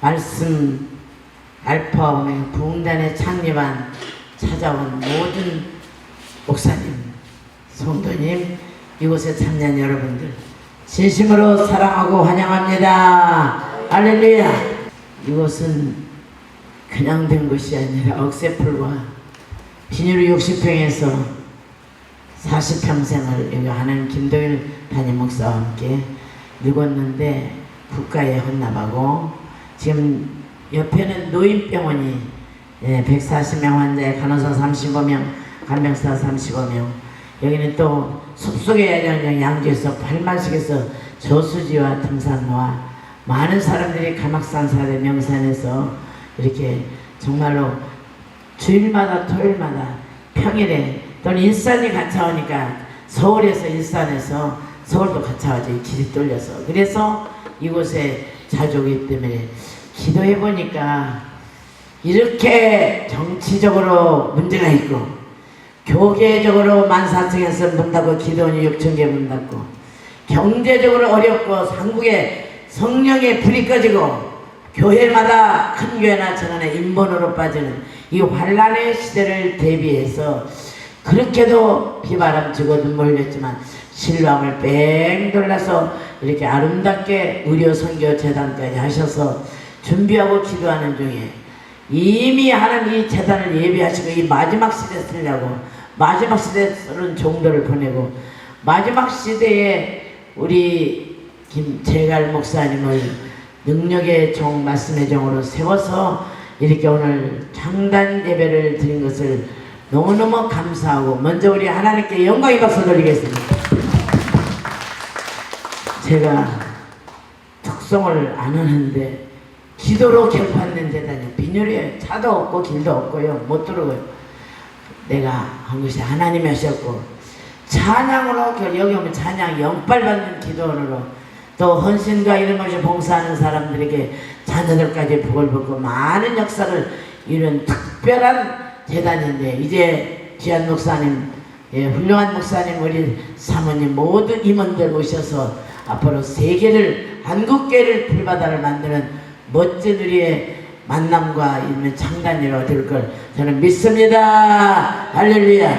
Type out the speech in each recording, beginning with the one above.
말씀 알파 오메가 부흥단에 창립한 찾아온 모든 목사님, 성도님, 이곳에 참여한 여러분들 진심으로 사랑하고 환영합니다. 할렐루야. 이곳은 그냥 된 것이 아니라 억새풀과 비닐 60평에서 40평생을 여기 하는 김도일 담임 목사와 함께 늙었는데 국가에 헌납하고, 지금 옆에는 노인병원이 140명 환자에 간호사 35명, 간병사 35명, 여기는 또 숲속의 야경 양주에서 8만씩에서 저수지와 등산로와 많은 사람들이 가막산 사대 명산에서 이렇게 정말로 주일마다 토요일마다 평일에 또는 일산이 가차오니까 서울에서 일산에서 서울도 가차오지, 길이 뚫려서. 그래서 이곳에 자주 오기 때문에 기도해보니까 이렇게 정치적으로 문제가 있고 교계적으로 14,000에서 문 닫고 기도원이 6,000개 문 닫고 경제적으로 어렵고 한국에 성령의 불이 꺼지고 교회마다 큰 교회나 전원에 인본으로 빠지는 이 환란의 시대를 대비해서 그렇게도 비바람 치고 눈물 흘렸지만 신랑을 뺑 돌려서 이렇게 아름답게 의료 선교 재단까지 하셔서 준비하고 기도하는 중에 이미 하나님 이 재단을 예비하시고 이 마지막 시대 쓰려고 마지막 시대에 쓰는 종들을 보내고 마지막 시대에 우리 김재갈 목사님을 능력의 종, 말씀의 종으로 세워서 이렇게 오늘 창단 예배를 드린 것을 너무너무 감사하고 먼저 우리 하나님께 영광의 박수 드리겠습니다. 제가 특성을 안 하는데 기도로 결판낸 재단이요. 빈혈이에요. 차도 없고 길도 없고요. 못 들어가요. 내가 한 것이 하나님이 하셨고 찬양으로 여기 오면 찬양 영빨 받는 기도원으로 또 헌신과 이런 것이 봉사하는 사람들에게 자녀들까지 복을 받고 많은 역사를 이룬 특별한 재단인데 이제 귀한 목사님, 훌륭한 목사님, 우리 사모님 모두 임원들 모셔서 앞으로 세계를 한국계를 풀바다를 만드는 멋진 우리의 만남과 이런 창단이라고 될 걸 저는 믿습니다. 할렐루야.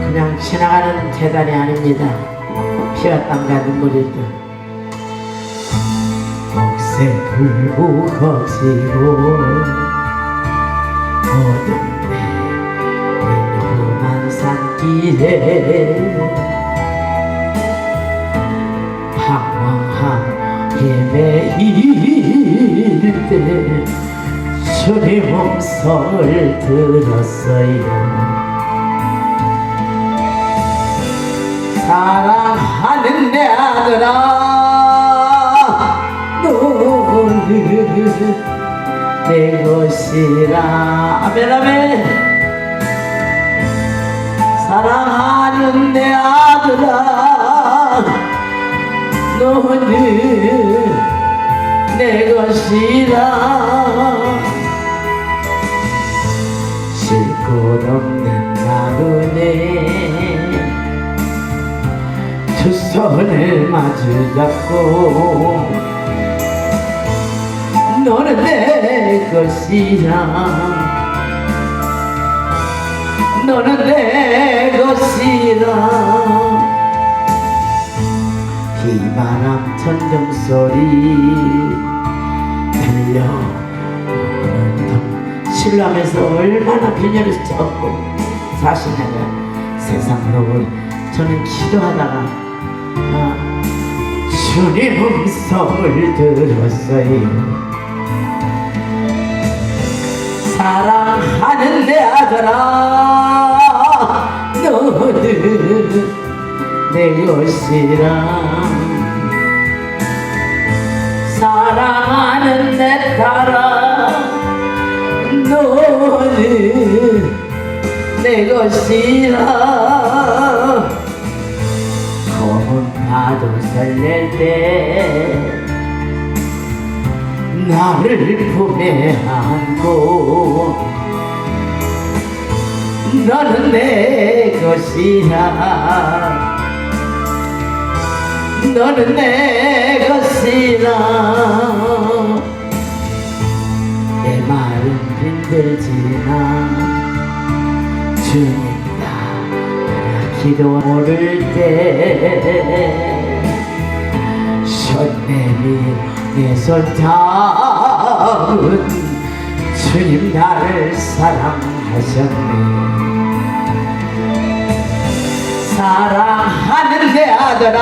그냥 지나가는 재단이 아닙니다. 피와 땀과 눈물일 듯 억새풀 무거지고 어둠에 험한 산길에 방황하게 매일 때 주님 음성을 들었어요. 사랑하는 내 아들아, 너는 내 것이라. 아멘 아멘. 사랑하는 내 아들아, 너는 내 것이라. 쉴 곳 없는 나그네 두 손을 마주 잡고 너는 내 것이라. 너는 내 것이라. 비바람 천둥 소리 들려오는 신라면서 얼마나 빈혈을 쳤고 40년간 세상 녹을 저는 기도하다가 주님 음성을 들었어요. 사랑하는 내 아들아, 너는 내 것이라. 사랑하는 내 딸아, 너는 내 것이라. 검은 파도 설렐 때 나를 품에 안고 너는 내 것이라. 너는 내 것이라 내 말은 힘들지나 주님 따라 기도 오를 때 손내미 내 손 잡은 주님 나를 사랑하셨네. 사랑하는데 아들아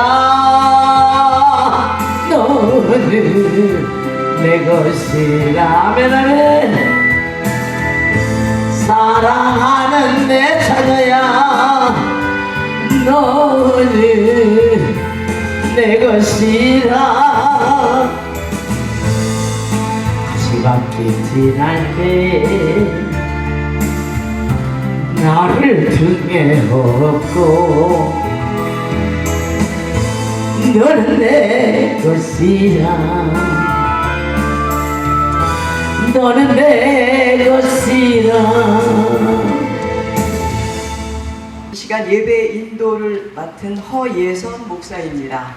너는 내 것이라면 사랑하는 내 자녀야 너는 내 것이라 가시밭길 지날 때 나를 등에 업고 너는 내 것이라 너는 내 것이라. 이 시간 예배 인도를 맡은 허예선 목사입니다.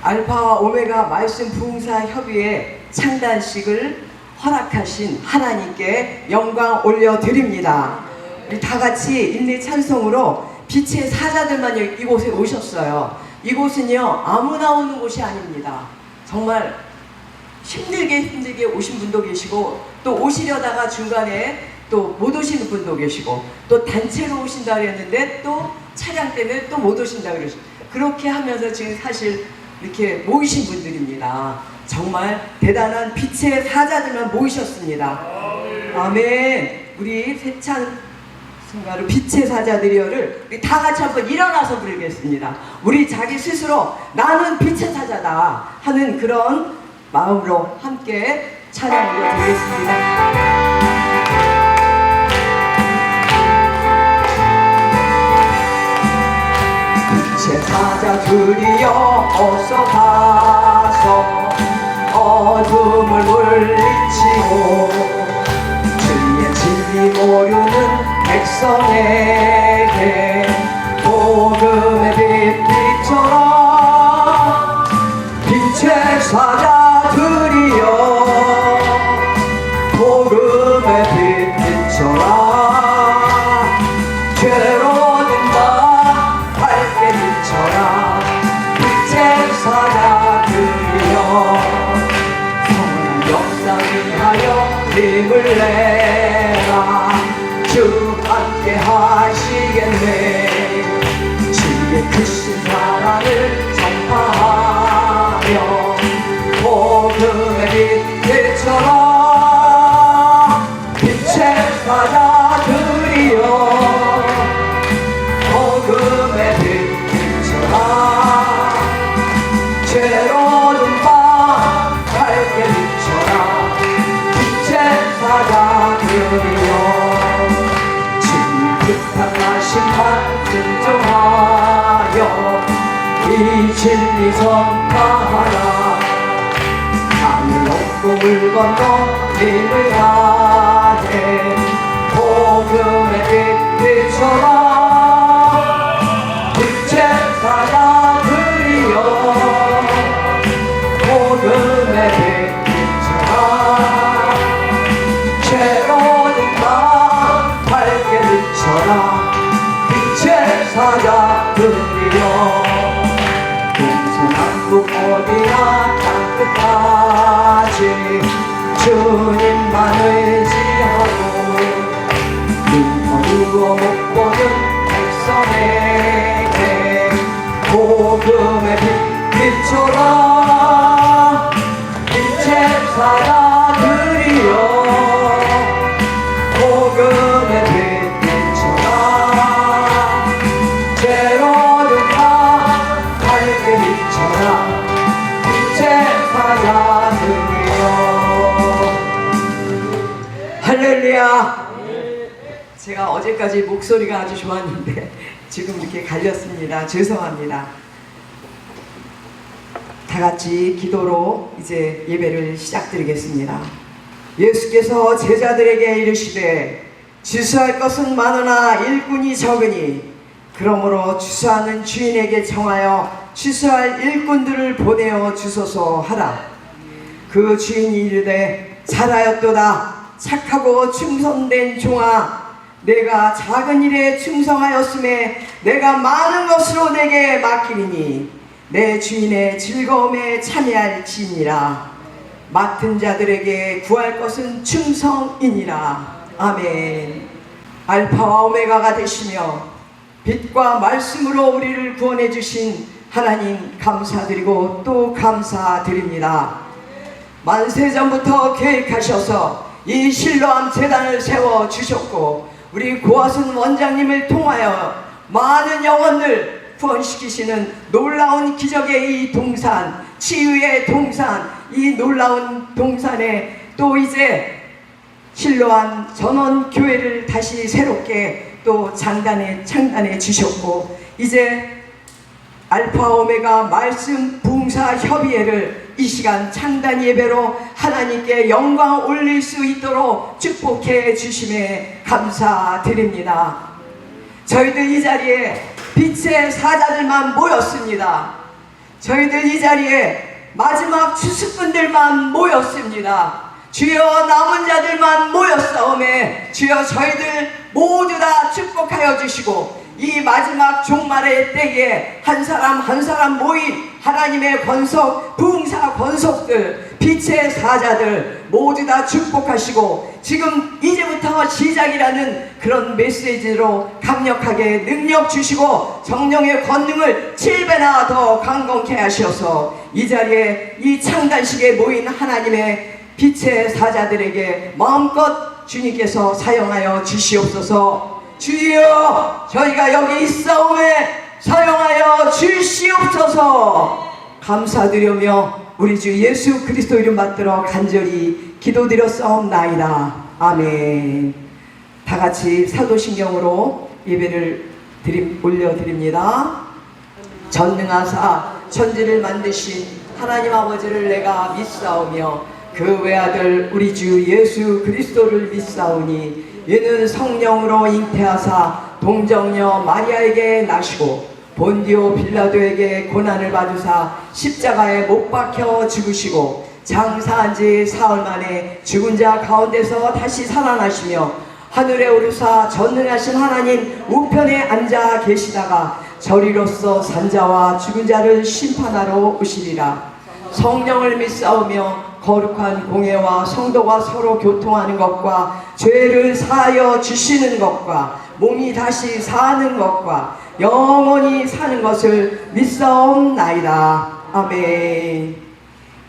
알파와 오메가 말씀 부흥사 협의회 창단식을 허락하신 하나님께 영광 올려드립니다. 우리 다 같이 인내 찬송으로 빛의 사자들만 이곳에 오셨어요. 이곳은요 아무나 오는 곳이 아닙니다. 정말 힘들게 오신 분도 계시고 또 오시려다가 중간에 또 못 오시는 분도 계시고 또 단체로 오신다 그랬는데 또 차량 때문에 또 못 오신다 그러시고 그렇게 하면서 지금 사실 이렇게 모이신 분들입니다. 정말 대단한 빛의 사자들만 모이셨습니다. 아멘. 우리 세찬 순간으로 빛의 사자들이여를 우리 다 같이 한번 일어나서 부르겠습니다. 우리 자기 스스로 나는 빛의 사자다 하는 그런 마음으로 함께 찬양 올려드리겠습니다. 빛의 사자들이여 어서 가서 어둠을 물리치고 주의 진리 모르는 백성에게 복음의 빛 비춰라. 빛의 사자들이여 복음의 빛 비춰라. 괴로운 밤 밝게 비춰라. 빛의 사자들이여 선한 역사 위하여 힘을 내라. 주 함께 하시겠네. 주의 크신 사랑을 전파하며 복음의 빛 비춰라. 빛의 사자들이여 복음의 빛 비춰라. 죄로운 밤 밝게 비춰라. 빛의 사자들이여 부탁하신만 순종하여 이 진리 선포하라. 하늘 높고 물 건너 힘을 다해 복음의 빛 비춰라. 빛의 사자들이여 복음의 빛 비춰라. 괴로운 밤 밝게 비춰라. 빛의 사자들이여 동서남북 어디나 땅끝까지 주님만 의지하고 눈 어두워 못 보는 백성에게 복음의 빛 비춰라. 빛의 사자들이여 복음의 빛 비춰라. 괴로운 밤 밝게 비춰라. 빛의 사자들이여. 할렐루야. 제가 어제까지 목소리가 아주 좋았는데 지금 이렇게 갈렸습니다. 죄송합니다. 다 같이 기도로 이제 예배를 시작드리겠습니다. 예수께서 제자들에게 이르시되 주수할 것은 많으나 일꾼이 적으니 그러므로 주수하는 주인에게 청하여 취소할 일꾼들을 보내어 주소서 하라. 그 주인이 이르되 잘하였도다. 착하고 충성된 종아, 내가 작은 일에 충성하였음에 내가 많은 것으로 내게 맡기리니 내 주인의 즐거움에 참여할지니라. 맡은 자들에게 구할 것은 충성이니라. 아멘. 알파와 오메가가 되시며 빛과 말씀으로 우리를 구원해 주신 하나님 감사드리고 또 감사드립니다. 만세전부터 계획하셔서 이 실로암 재단을 세워 주셨고 우리 고아순 원장님을 통하여 많은 영혼들 구원시키시는 놀라운 기적의 이 동산, 치유의 동산, 이 놀라운 동산에 또 이제 실로암 전원교회를 다시 새롭게 또 창단해 주셨고 이제 알파 오메가 말씀 부흥사 협의회를 이 시간 창단 예배로 하나님께 영광 올릴 수 있도록 축복해 주심에 감사드립니다. 저희들 이 자리에 빛의 사자들만 모였습니다. 저희들 이 자리에 마지막 추수꾼들만 모였습니다. 주여 남은 자들만 모였사오매 주여 저희들 모두 다 축복하여 주시고 이 마지막 종말의 때에 한 사람 한 사람 모인 하나님의 권속, 부흥사 권속들, 빛의 사자들 모두 다 축복하시고 지금 이제부터 시작이라는 그런 메시지로 강력하게 능력 주시고 성령의 권능을 7배나 더 강건케 하셔서 이 자리에 이 창단식에 모인 하나님의 빛의 사자들에게 마음껏 주님께서 사용하여 주시옵소서. 주여 저희가 여기 있사오매 사용하여 주시옵소서. 감사드리며 우리 주 예수 그리스도 이름 받들어 간절히 기도드렸사옵나이다. 아멘. 다같이 사도신경으로 예배를 올려드립니다. 전능하사 천지를 만드신 하나님 아버지를 내가 믿사오며 그 외아들 우리 주 예수 그리스도를 믿사오니 이는 성령으로 잉태하사 동정녀 마리아에게 나시고 본디오 빌라도에게 고난을 받으사 십자가에 못 박혀 죽으시고 장사한 지 사흘 만에 죽은 자 가운데서 다시 살아나시며 하늘에 오르사 전능하신 하나님 우편에 앉아 계시다가 저리로서 산자와 죽은 자를 심판하러 오시리라. 성령을 믿사오며 거룩한 공예와 성도가 서로 교통하는 것과 죄를 사하여 주시는 것과 몸이 다시 사는 것과 영원히 사는 것을 믿사옵나이다. 아멘.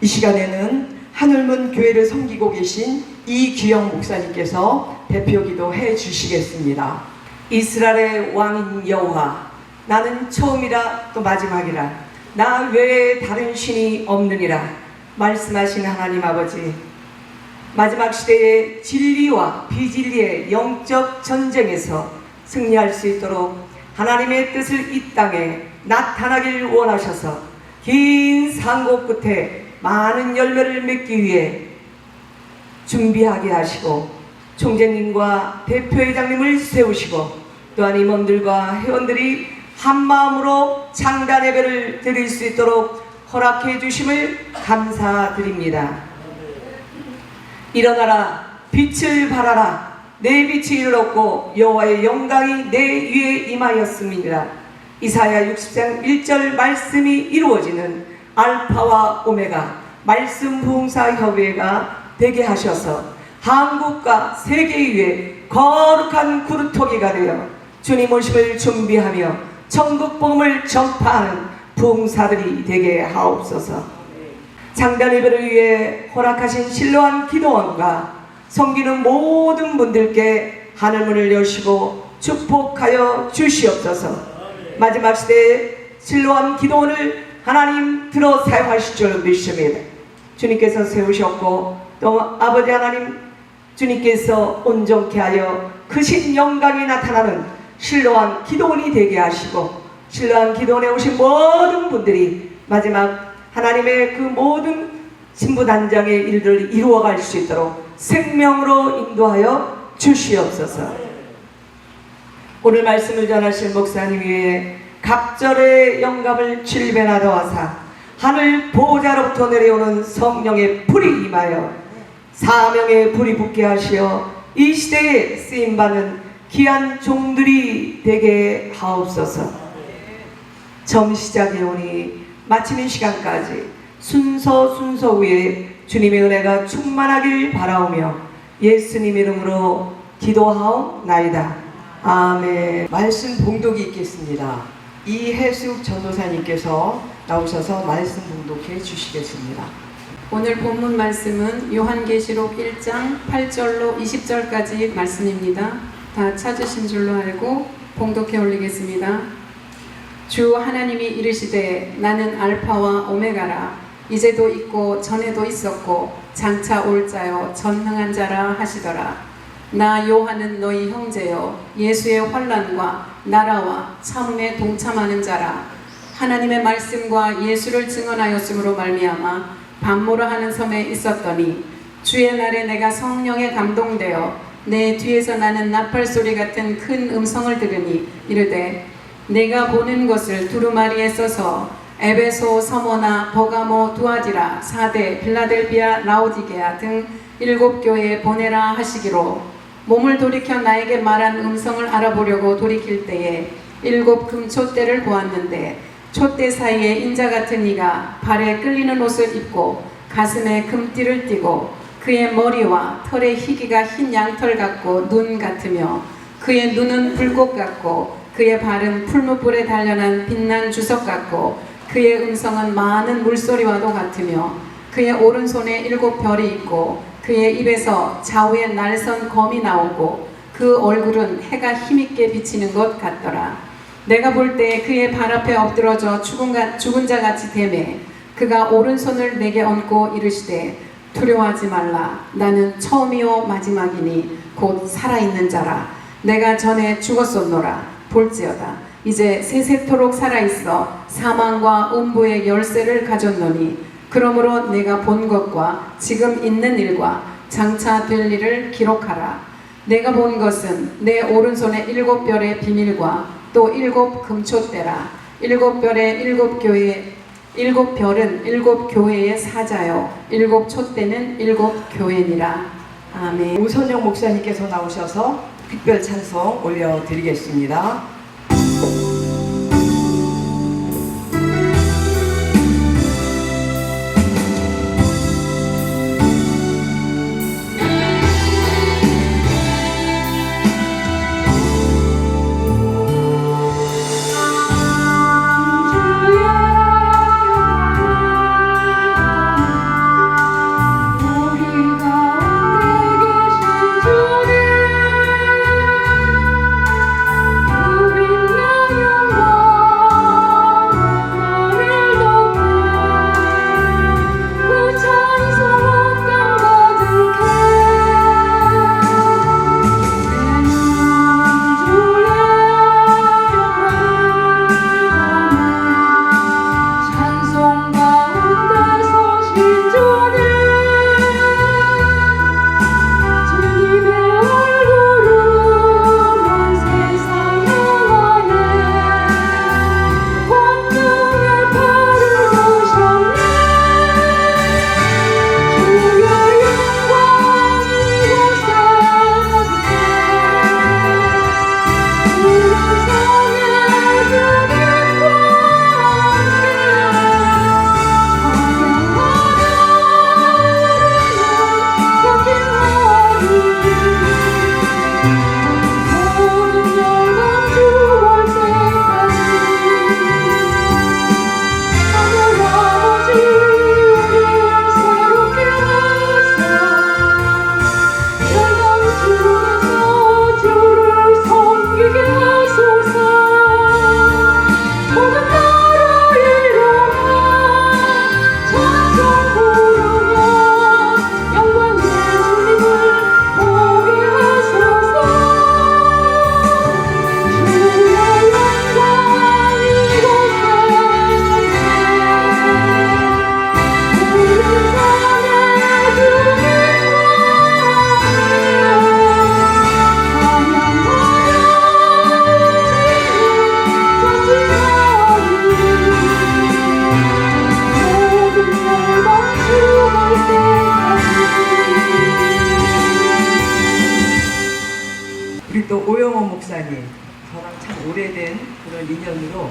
이 시간에는 하늘문 교회를 섬기고 계신 이규영 목사님께서 대표기도 해 주시겠습니다. 이스라엘의 왕인 여호와, 나는 처음이라 또 마지막이라 나 외에 다른 신이 없느니라 말씀하신 하나님 아버지, 마지막 시대의 진리와 비진리의 영적 전쟁에서 승리할 수 있도록 하나님의 뜻을 이 땅에 나타나길 원하셔서 긴 상고 끝에 많은 열매를 맺기 위해 준비하게 하시고 총재님과 대표회장님을 세우시고 또한 임원들과 회원들이 한마음으로 창단 예배를 드릴 수 있도록 허락해 주심을 감사드립니다. 일어나라, 빛을 발하라. 내 빛이 이르렀고 여호와의 영광이 내 위에 임하였습니다. 이사야 60장 1절 말씀이 이루어지는 알파와 오메가 말씀 부흥사 협의회가 되게 하셔서 한국과 세계 위에 거룩한 구루토기가 되어 주님 오심을 준비하며 천국 복음을 전파하는 부흥사들이 되게 하옵소서. 창단 예배를 위해 허락하신 실로암 기도원과 섬기는 모든 분들께 하늘문을 여시고 축복하여 주시옵소서. 마지막 시대에 실로암 기도원을 하나님 들어 사용하실 줄 믿습니다. 주님께서 세우셨고 또 아버지 하나님 주님께서 온전케 하여 크신 영광이 나타나는 실로암 기도원이 되게 하시고 신령한 기도원에 오신 모든 분들이 마지막 하나님의 그 모든 신부단장의 일들을 이루어갈 수 있도록 생명으로 인도하여 주시옵소서. 오늘 말씀을 전하실 목사님 위에 갑절의 영감을 질변하러 하사 하늘 보호자로부터 내려오는 성령의 불이 임하여 사명의 불이 붙게 하시어 이 시대에 쓰임받는 귀한 종들이 되게 하옵소서. 점 시작해 오니 마치는 시간까지 순서 위에 주님의 은혜가 충만하길 바라오며 예수님 이름으로 기도하옵나이다. 아멘. 말씀 봉독이 있겠습니다. 이혜숙 전도사님께서 나오셔서 말씀 봉독해 주시겠습니다. 오늘 본문 말씀은 요한계시록 1장 8절로 20절까지 말씀입니다. 다 찾으신 줄로 알고 봉독해 올리겠습니다. 주 하나님이 이르시되 나는 알파와 오메가라 이제도 있고 전에도 있었고 장차 올 자요 전능한 자라 하시더라. 나 요한은 너희 형제요 예수의 환난과 나라와 참음에 동참하는 자라. 하나님의 말씀과 예수를 증언하였으므로 말미암아 반모라 하는 섬에 있었더니 주의 날에 내가 성령에 감동되어 내 뒤에서 나는 나팔소리 같은 큰 음성을 들으니 이르되 내가 보는 것을 두루마리에 써서 에베소, 서모나, 버가모, 두아디라, 사데, 빌라델비아, 라오디게아 등 7교회에 보내라 하시기로 몸을 돌이켜 나에게 말한 음성을 알아보려고 돌이킬 때에 7 금촛대를 보았는데 촛대 사이에 인자 같은 이가 발에 끌리는 옷을 입고 가슴에 금띠를 띠고 그의 머리와 털의 희기가 흰 양털 같고 눈 같으며 그의 눈은 불꽃 같고 그의 발은 풀무불에 단련한 빛난 주석 같고 그의 음성은 많은 물소리와도 같으며 그의 오른손에 7 별이 있고 그의 입에서 좌우에 날선 검이 나오고 그 얼굴은 해가 힘있게 비치는 것 같더라. 내가 볼 때 그의 발 앞에 엎드러져 죽은 자 같이 되매 그가 오른손을 내게 얹고 이르시되 두려워하지 말라. 나는 처음이요 마지막이니 곧 살아있는 자라. 내가 전에 죽었었노라. 볼지어다 이제 세세토록 살아있어 사망과 음부의 열쇠를 가졌노니 그러므로 내가 본 것과 지금 있는 일과 장차 될 일을 기록하라. 내가 본 것은 내 오른손에 7 별의 비밀과 또 7 금촛대라. 7 별의 7교회 7 별은 7 교회의 사자요 7 촛대는 7 교회니라. 아멘. 오선영 목사님께서 나오셔서 특별 찬송 올려드리겠습니다. 우리 김성원 목사님, 저랑 참 오래된 그런 인연으로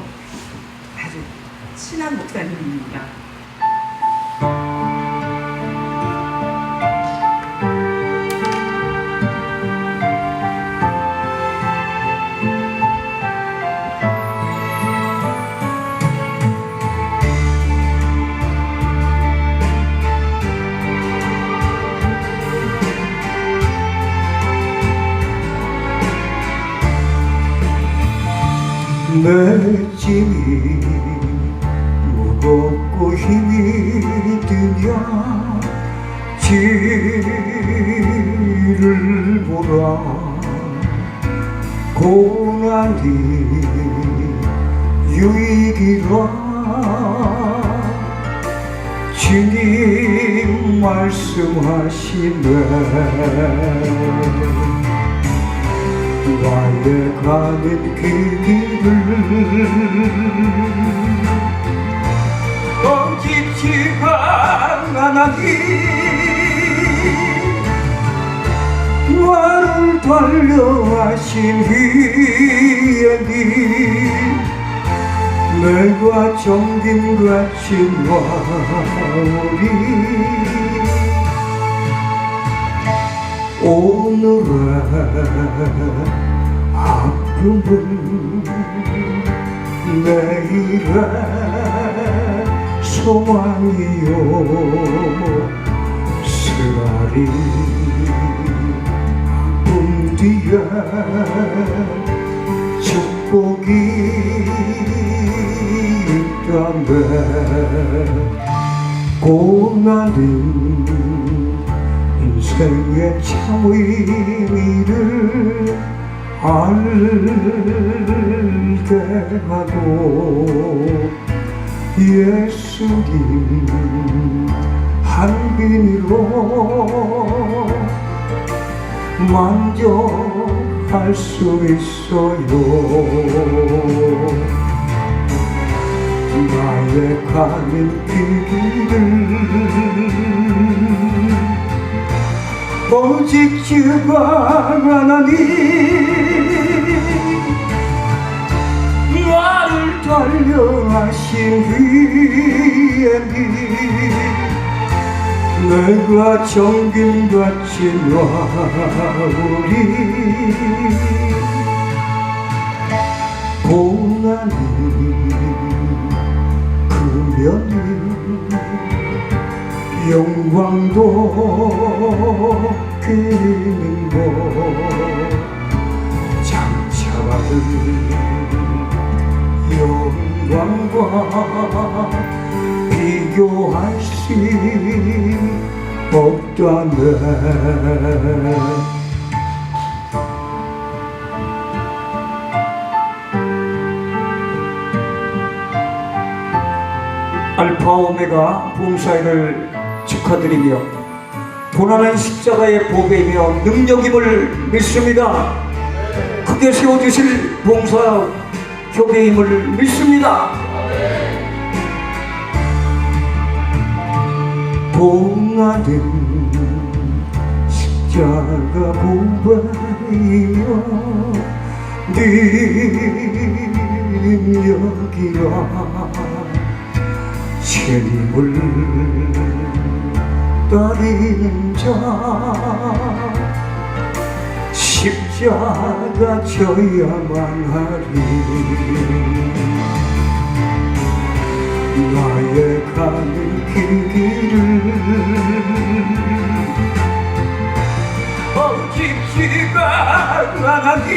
아주 친한 목사님입니다. 내 짐이 무겁고 힘이 드냐 지를 보라 고난이 유익이라 주님 말씀하시네 나의 가는 그 길을 멈추지가 않아니 나를 달려하신 비행기 내가 정김같이 나오리 오늘의 아픔은 내일의 소망이요 쓰라리 아픔 뒤에 축복이 있다네 고난은 인생의 참 의미를 알게 하고 예수님 한 비니로 만족할 수 있어요 나의 가는 그 길을 오직 주가 하나님 나를 달려하신 비행기 내가 정김같이 나오리 고난이 크면은 영광도 그리는 것 장차받은 영광과 비교할 수 없다네 알파 오메가 부흥사회를 축하드리며 고난은 십자가의 보배이며 능력임을 믿습니다. 크게 세워주실 봉사 교회임을 믿습니다. 고난은 십자가 보배이며 능력이라 주님을 따르는 자 십자가 져야만 하리 나의 가는 그 길을 오직 주가 하나님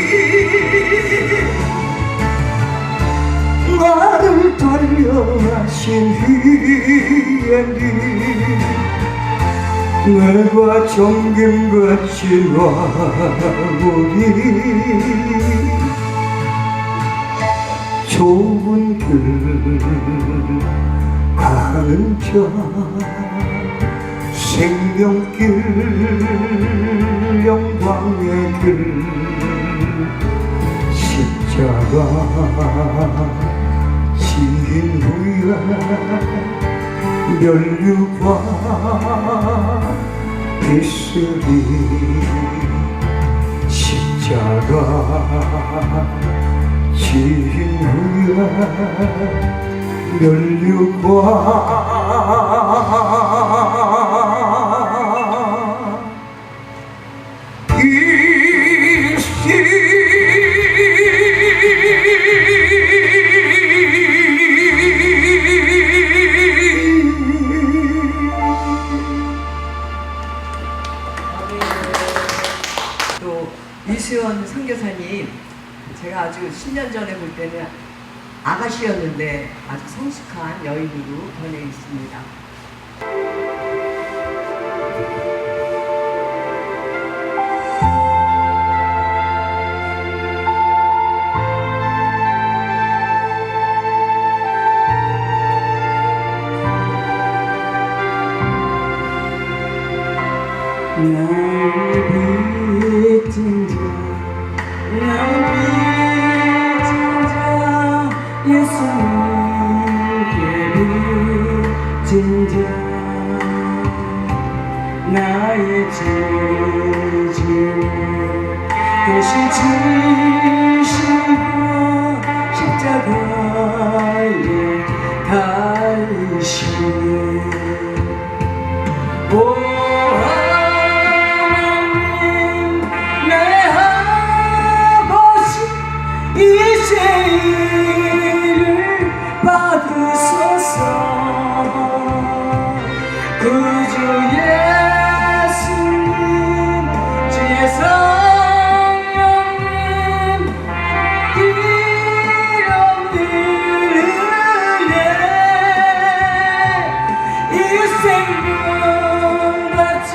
나를 달려하신 비행기 내가 정김같이 나오리 좁은 길 가는 자 생명길 영광의 길 십자가 지인 후에 면류관 있으리 십자가 십자가 진 후에 면류관 또 이수연 선교사님, 제가 아주 10년 전에 볼 때는 아가씨였는데 아주 성숙한 여인으로 변해 있습니다. 나의 죄짐을 대신 지시고 십자가에 달리시네. 오 하나님 내 아버지 이 죄를 받으소서. 그 주 예수님 주의 성령님 이름 들으네. 이 생명 바쳐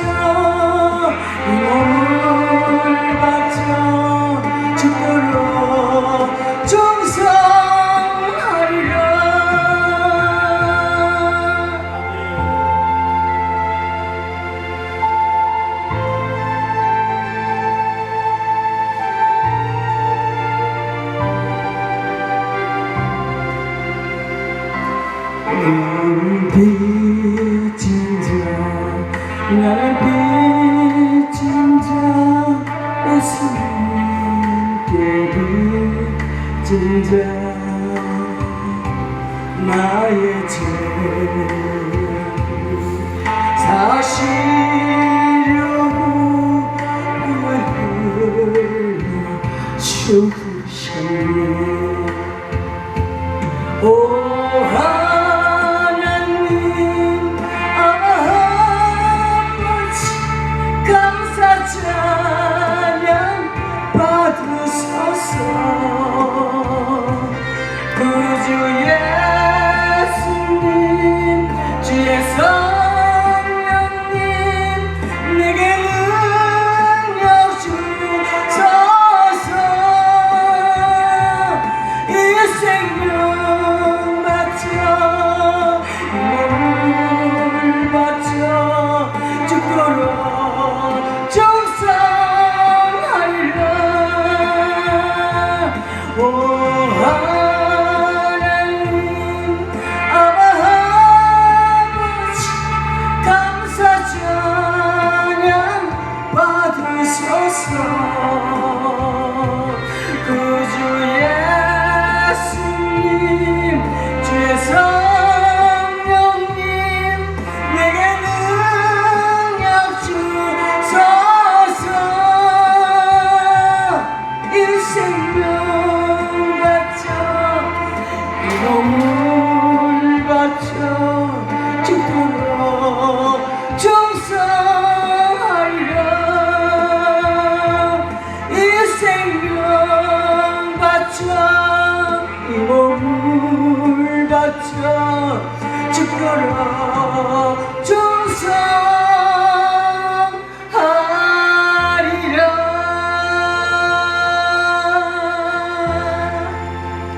이 몸을 바쳐 죽도록 충성하리라. 나는 빚진 자 예수님께 빚진 자 나의 죄를 사시려고 피를 흘려 죽으셨네. 오 하나님 아버지 감사 찬양 받으소서. 그 주 예수님 주의 성령님 내게 능력 주소서. 이 생명 바쳐 몸을 바쳐 죽도록 충성하리라. 오 하나님 아버지 감사 찬양 받으소서. 그 주 예수님 주의 성령님 내게 능력 주소서. 이 생명 바쳐 이 몸을 바쳐 죽도록 충성하리라. 이 생명 바쳐 이 몸을 바쳐 죽도록 충성하리라.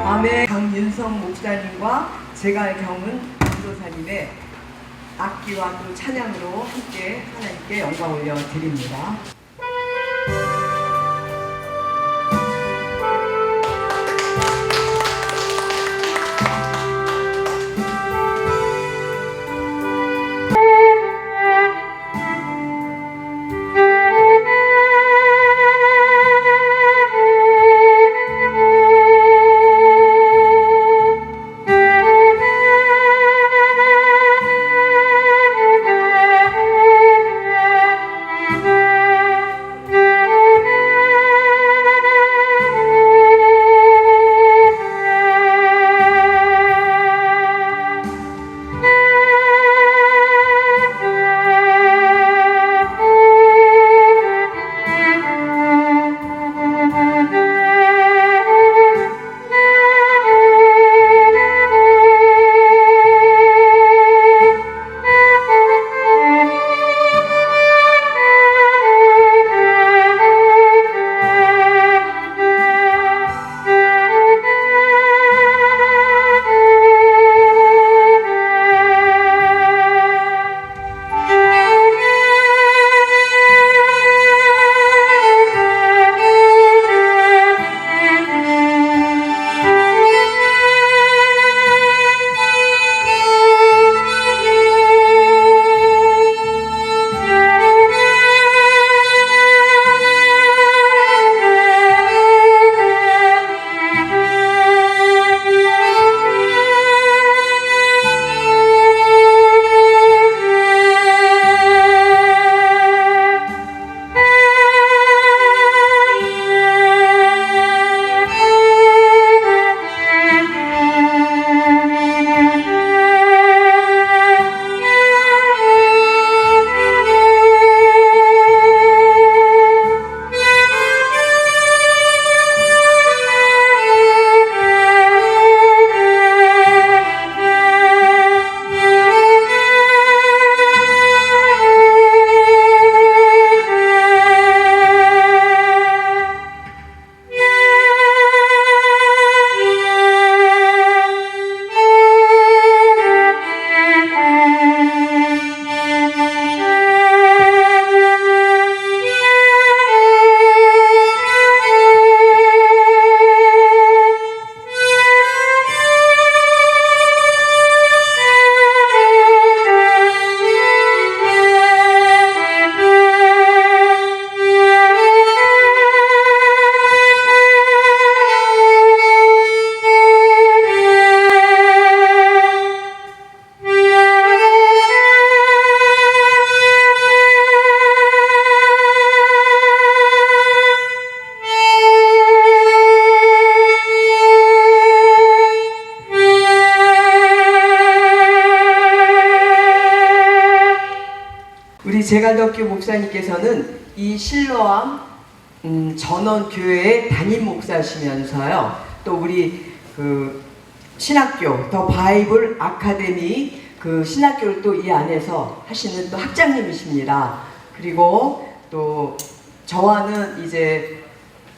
아멘. 강윤성 목사님과 제가 경은 전도사님의 악기와 또 찬양으로 함께 하나님께 영광 올려 드립니다. 제갈덕교 목사님께서는 이 실로암 전원교회의 담임 목사시면서요, 또 우리 그 신학교 더 바이블 아카데미 그 신학교를 또 이 안에서 하시는 또 학장님이십니다. 그리고 또 저와는 이제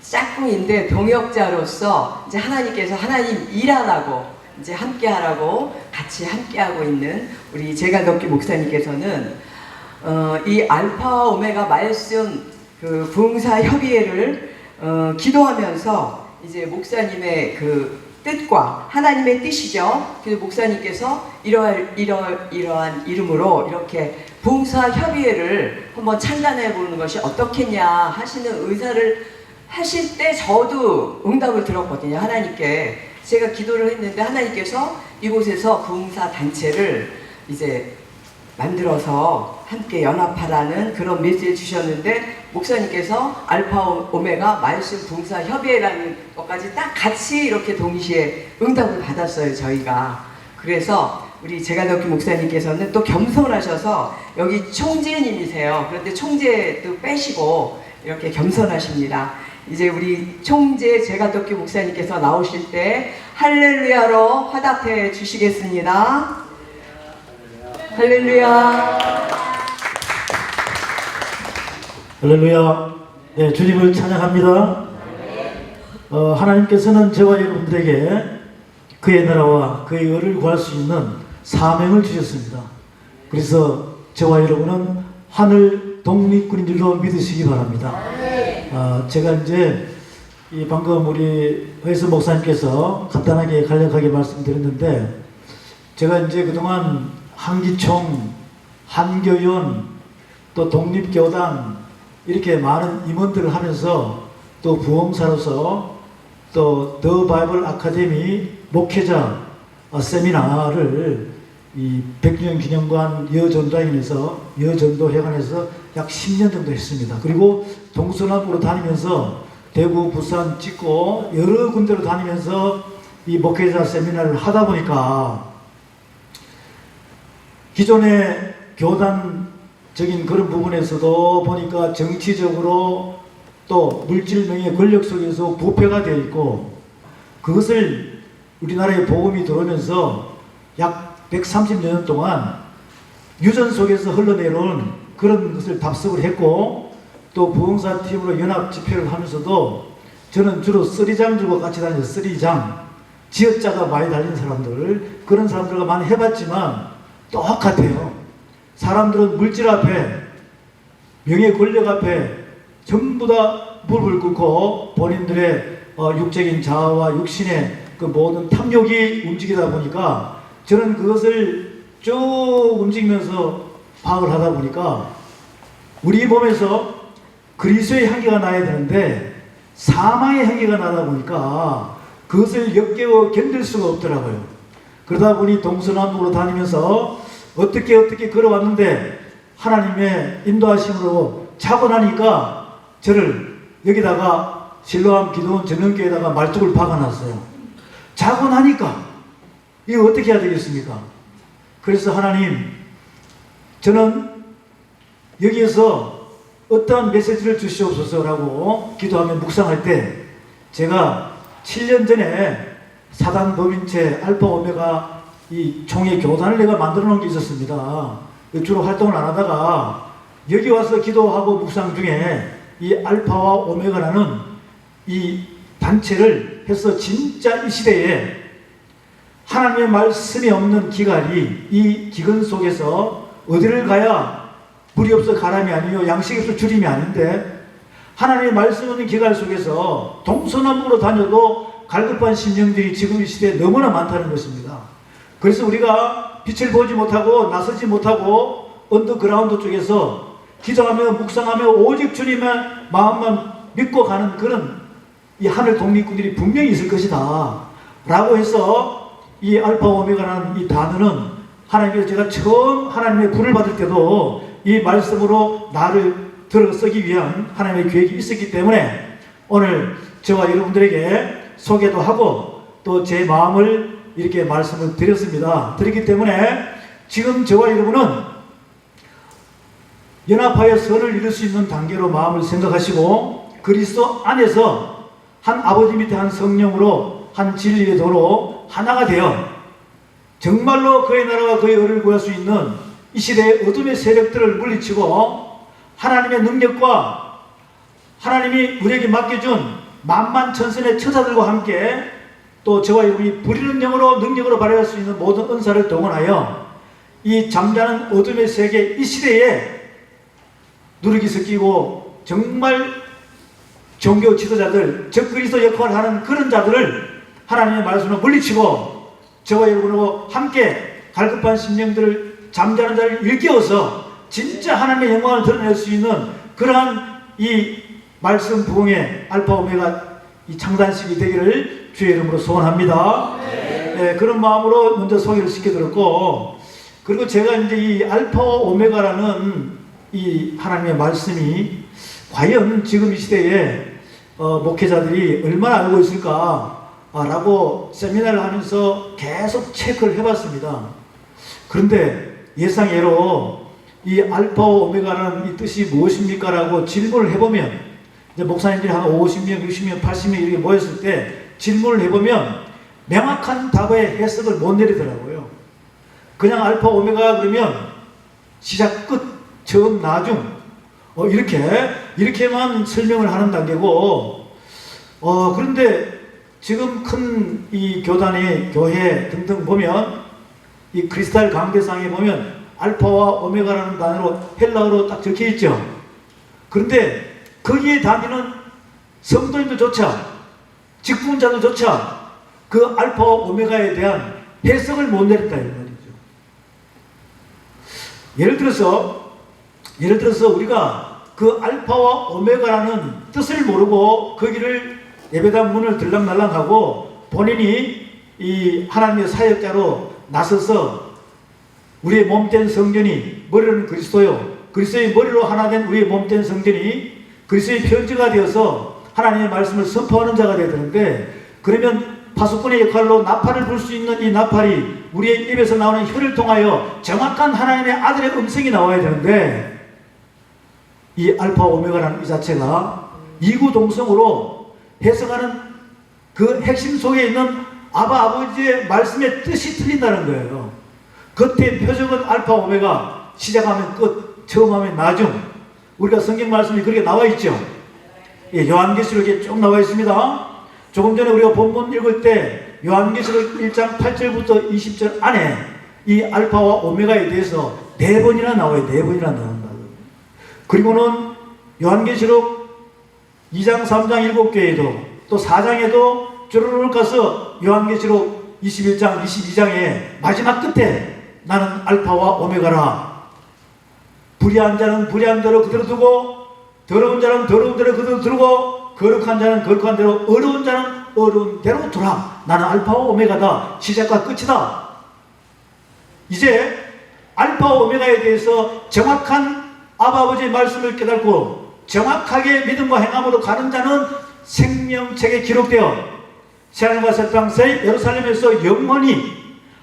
짝꿍인데 동역자로서 이제 하나님께서 하나님 일하라고 이제 함께하라고 같이 함께하고 있는 우리 제갈덕기 목사님께서는 이 알파와 오메가 말씀 그 부흥사 협의회를 기도하면서 이제 목사님의 그 뜻과 하나님의 뜻이죠. 그래서 목사님께서 이러한 이름으로 이렇게 부흥사 협의회를 한번 창단해 보는 것이 어떻겠냐 하시는 의사를 하실 때 저도 응답을 들었거든요. 하나님께 제가 기도를 했는데 하나님께서 이곳에서 부흥사 단체를 이제 만들어서 함께 연합하라는 그런 메시지를 주셨는데, 목사님께서 알파 오메가 말씀 부흥사 협의회라는 것까지 딱 같이 이렇게 동시에 응답을 받았어요, 저희가. 그래서 우리 제갈덕기 목사님께서는 또 겸손하셔서 여기 총재님이세요. 그런데 총재도 빼시고 이렇게 겸손하십니다. 이제 우리 총재 제갈덕기 목사님께서 나오실 때 할렐루야로 화답해 주시겠습니다. 할렐루야. 할렐루야. 네, 주님을 찬양합니다. 하나님께서는 저와 여러분들에게 그의 나라와 그의 의를 구할 수 있는 사명을 주셨습니다. 그래서 저와 여러분은 하늘 독립군인 줄로 믿으시기 바랍니다. 제가 이제 방금 우리 회수 목사님께서 간단하게 간략하게 말씀드렸는데, 제가 이제 그동안 한기총, 한교연, 또 독립교당 이렇게 많은 임원들을 하면서 또 부흥사로서 또 더 바이블 아카데미 목회자 세미나를 이 백주년 기념관 여전도회관에서 약 10년 정도 했습니다. 그리고 동서남북으로 다니면서 대구, 부산 찍고 여러 군데로 다니면서 이 목회자 세미나를 하다 보니까 기존의 교단적인 그런 부분에서도 보니까 정치적으로 또 물질명의 권력 속에서 부패가 되어 있고, 그것을 우리나라에 복음이 들어오면서 약 130년 동안 유전 속에서 흘러내려온 그런 것을 답습을 했고, 또 부흥사 팀으로 연합 집회를 하면서도 저는 주로 쓰리장들과 같이 다녀서 쓰리장, 지어자가 많이 달린 사람들, 그런 사람들과 많이 해봤지만 똑같아요. 사람들은 물질 앞에, 명예 권력 앞에 전부 다 무릎을 꿇고 본인들의 육적인 자아와 육신의 그 모든 탐욕이 움직이다 보니까, 저는 그것을 쭉 움직이면서 파악을 하다 보니까 우리 몸에서 그리스도의 향기가 나야 되는데 사망의 향기가 나다 보니까 그것을 역겨워 견딜 수가 없더라고요. 그러다 보니 동서남북으로 다니면서 어떻게 걸어왔는데 하나님의 인도하심으로 자고 나니까 저를 여기다가 실로암 기도원 전원교회에다가 말뚝을 박아놨어요. 자고 나니까 이거 어떻게 해야 되겠습니까? 그래서 하나님, 저는 여기에서 어떠한 메시지를 주시옵소서라고 기도하며 묵상할 때, 제가 7년 전에 사단 법인체 알파 오메가 이 총회 교단을 내가 만들어 놓은 게 있었습니다. 주로 활동을 안 하다가 여기 와서 기도하고 묵상 중에 이 알파와 오메가라는 이 단체를 해서 진짜 이 시대에 하나님의 말씀이 없는 기갈이 이 기근 속에서 어디를 가야 물이 없어 가람이 아니요 양식이 없어 주림이 아닌데, 하나님의 말씀 없는 기갈 속에서 동서남북으로 다녀도 갈급한 심령들이 지금 이 시대에 너무나 많다는 것입니다. 그래서 우리가 빛을 보지 못하고 나서지 못하고 언더그라운드 쪽에서 기도하며 묵상하며 오직 주님의 마음만 믿고 가는 그런 이 하늘 독립군들이 분명히 있을 것이다 라고 해서, 이 알파 오메가라는 이 단어는 하나님께서 제가 처음 하나님의 불을 받을 때도 이 말씀으로 나를 들어 쓰기 위한 하나님의 계획이 있었기 때문에 오늘 저와 여러분들에게 소개도 하고 또 제 마음을 이렇게 말씀을 드렸습니다. 드렸기 때문에 지금 저와 여러분은 연합하여 선을 이룰 수 있는 단계로 마음을 생각하시고 그리스도 안에서 한 아버지 밑에 한 성령으로 한 진리의 도로 하나가 되어 정말로 그의 나라와 그의 의를 구할 수 있는 이 시대의 어둠의 세력들을 물리치고 하나님의 능력과 하나님이 우리에게 맡겨준 만만천선의 처자들과 함께 또 저와 여러분이 부리는 영으로 능력으로 발휘할 수 있는 모든 은사를 동원하여 이 잠자는 어둠의 세계 이 시대에 누르기 섞이고 정말 종교 지도자들 즉 그리스도 역할을 하는 그런 자들을 하나님의 말씀으로 물리치고 저와 여러분하고 함께 갈급한 심령들을 잠자는 자를 일깨워서 진짜 하나님의 영광을 드러낼 수 있는 그러한 이 말씀 부흥의 알파 오메가 이 창단식이 되기를 주의 이름으로 소원합니다. 네, 그런 마음으로 먼저 소개를 시켜드렸고 그리고 제가 이제 이 알파 오메가라는 이 하나님의 말씀이 과연 지금 이 시대에 목회자들이 얼마나 알고 있을까 라고 세미나를 하면서 계속 체크를 해봤습니다. 그런데 예상외로 이 알파 오메가라는 이 뜻이 무엇입니까? 라고 질문을 해보면 이제 목사님들이 한 50명, 60명, 80명 이렇게 모였을 때 질문을 해보면 명확한 답의 해석을 못 내리더라고요. 그냥 알파 오메가 그러면 시작, 끝, 처음, 나중 이렇게만 설명을 하는 단계고 그런데 지금 큰 이 교단의 교회 등등 보면 이 크리스탈 강대상에 보면 알파와 오메가라는 단어로 헬라어로 딱 적혀 있죠. 그런데 거기에 다니는 성도님들조차 직분자들조차 그 알파와 오메가에 대한 해석을 못 내렸다 이 말이죠. 예를 들어서 우리가 그 알파와 오메가라는 뜻을 모르고 거기를 예배당 문을 들락날락하고 본인이 이 하나님의 사역자로 나서서 우리의 몸된 성전이 머리로는 그리스도요 그리스도의 머리로 하나 된 우리의 몸된 성전이 그리스도의 편지가 되어서 하나님의 말씀을 선포하는 자가 되어야 되는데 그러면 파수꾼의 역할로 나팔을 불 수 있는 이 나팔이 우리의 입에서 나오는 혀를 통하여 정확한 하나님의 아들의 음성이 나와야 되는데 이 알파 오메가라는 이 자체가 이구동성으로 해석하는 그 핵심 속에 있는 아버지의 말씀의 뜻이 틀린다는 거예요. 겉의 표적은 알파 오메가, 시작하면 끝, 처음 하면 나중. 우리가 성경 말씀이 그렇게 나와 있죠. 예, 요한계시록에 쭉 나와 있습니다. 조금 전에 우리가 본문 읽을 때 요한계시록 1장 8절부터 20절 안에 이 알파와 오메가에 대해서 4번이나 나와요. 4번이나 나온다. 그리고는 요한계시록 2장 3장 7개에도 또 4장에도 쭈르륵 가서 요한계시록 21장 22장에 마지막 끝에 나는 알파와 오메가라. 불의한 자는 불의한 대로 그대로 두고 더러운 자는 더러운 대로 그대로 두고 거룩한 자는 거룩한 대로 어려운 자는 어려운 대로 두라. 나는 알파와 오메가다. 시작과 끝이다. 이제 알파와 오메가에 대해서 정확한 아버지의 말씀을 깨닫고 정확하게 믿음과 행함으로 가는 자는 생명책에 기록되어 새하늘과 새 땅 새 예루살렘에서 영원히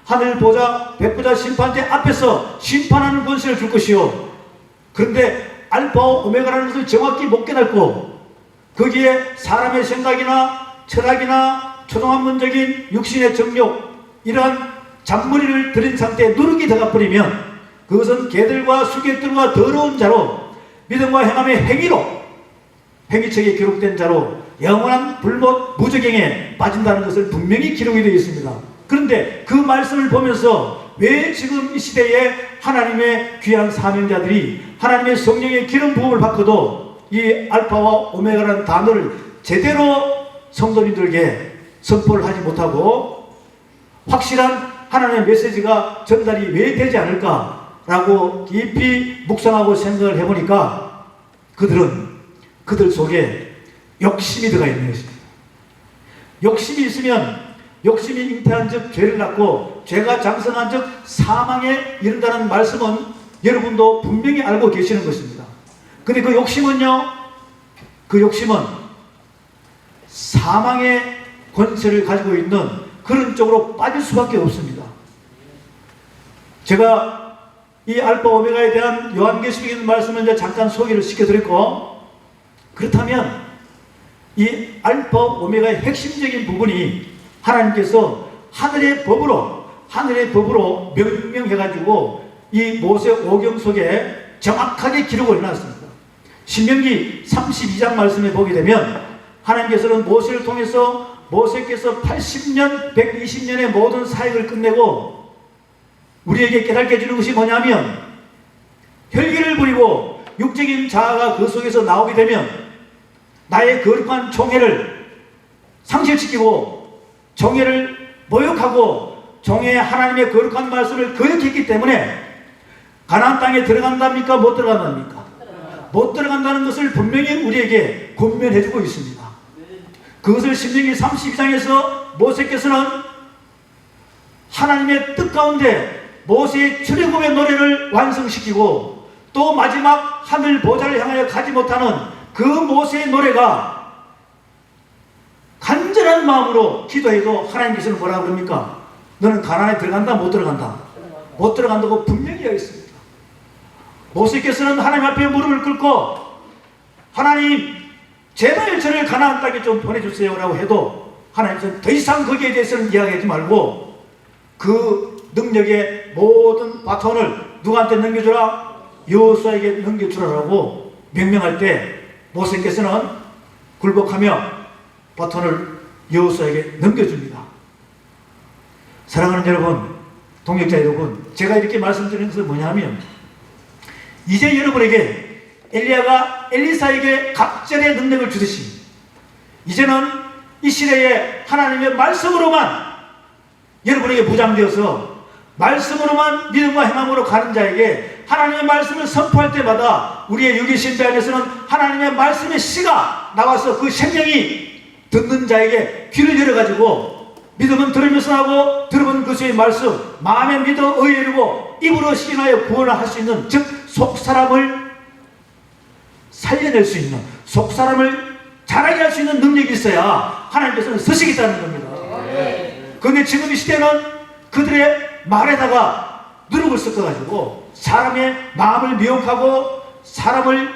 하늘 보좌 백보좌 심판대 앞에서 심판하는 권세를 줄 것이요. 그런데 알파와 오메가라는 것을 정확히 못 깨닫고 거기에 사람의 생각이나 철학이나 초등학문적인 육신의 정욕 이러한 잔머리를 들인 상태에 누룩이 들어가 버리면 그것은 개들과 수객들과 더러운 자로 믿음과 행함의 행위로 행위책에 기록된 자로 영원한 불못 무저갱에 빠진다는 것을 분명히 기록이 되어 있습니다. 그런데 그 말씀을 보면서 왜 지금 이 시대에 하나님의 귀한 사명자들이 하나님의 성령의 기름 부음을 받고도 이 알파와 오메가라는 단어를 제대로 성도님들에게 선포를 하지 못하고 확실한 하나님의 메시지가 전달이 왜 되지 않을까라고 깊이 묵상하고 생각을 해보니까 그들 속에 욕심이 들어가 있는 것입니다. 욕심이 있으면 욕심이 잉태한 즉 죄를 낳고 죄가 장성한 즉 사망에 이른다는 말씀은 여러분도 분명히 알고 계시는 것입니다. 근데 그 욕심은요, 그 욕심은 사망의 권세를 가지고 있는 그런 쪽으로 빠질 수밖에 없습니다. 제가 이 알파 오메가에 대한 요한계시록에 있는 말씀을 이제 잠깐 소개를 시켜드렸고, 그렇다면 이 알파 오메가의 핵심적인 부분이 하나님께서 하늘의 법으로 명명해가지고 이 모세 오경 속에 정확하게 기록을 해놨습니다. 신명기 32장 말씀에 보게 되면 하나님께서는 모세를 통해서 모세께서 80년, 120년의 모든 사역을 끝내고 우리에게 깨닫게 해주는 것이 뭐냐면, 혈기를 부리고 육적인 자아가 그 속에서 나오게 되면 나의 거룩한 종회를 상실시키고 종회를 모욕하고 종회의 하나님의 거룩한 말씀을 거역했기 때문에 가나안 땅에 들어간답니까? 못 들어간답니까? 못 들어간다는 것을 분명히 우리에게 권면해주고 있습니다. 그것을 신명기 32장에서 모세께서는 하나님의 뜻 가운데 모세의 출애굽의 노래를 완성시키고 또 마지막 하늘 보좌를 향하여 가지 못하는 그 모세의 노래가 간절한 마음으로 기도해도 하나님께서는 뭐라고 그럽니까? 너는 가나안에 들어간다? 못 들어간다? 못 들어간다고 분명히 하였습니다. 모세께서는 하나님 앞에 무릎을 꿇고 하나님 제발 저를 가나안 땅에 좀 보내주세요 라고 해도 하나님께서는 더 이상 거기에 대해서는 이야기하지 말고 그 능력의 모든 바톤을 누구한테 넘겨주라? 여호수아에게 넘겨주라라고 명령할 때 모세께서는 굴복하며 바톤을 여호수아에게 넘겨줍니다. 사랑하는 여러분, 동역자 여러분, 제가 이렇게 말씀드리는 것은 뭐냐면 이제 여러분에게 엘리야가 엘리사에게 갑절의 능력을 주듯이 이제는 이 시대에 하나님의 말씀으로만 여러분에게 무장되어서 말씀으로만 믿음과 행함으로 가는 자에게 하나님의 말씀을 선포할 때마다 우리의 유기신배 안에서는 하나님의 말씀의 씨가 나와서 그 생명이 듣는 자에게 귀를 열어가지고 믿음은 들으면서 하고 들으면 그것의 말씀 마음에 믿어 의외르고 입으로 시인하여 구원을 할 수 있는, 즉 속사람을 살려낼 수 있는, 속사람을 자라게 할 수 있는 능력이 있어야 하나님께서는 서시겠다는 겁니다. 그런데 지금 이 시대는 그들의 말에다가 누룩을 섞어가지고 사람의 마음을 미혹하고 사람을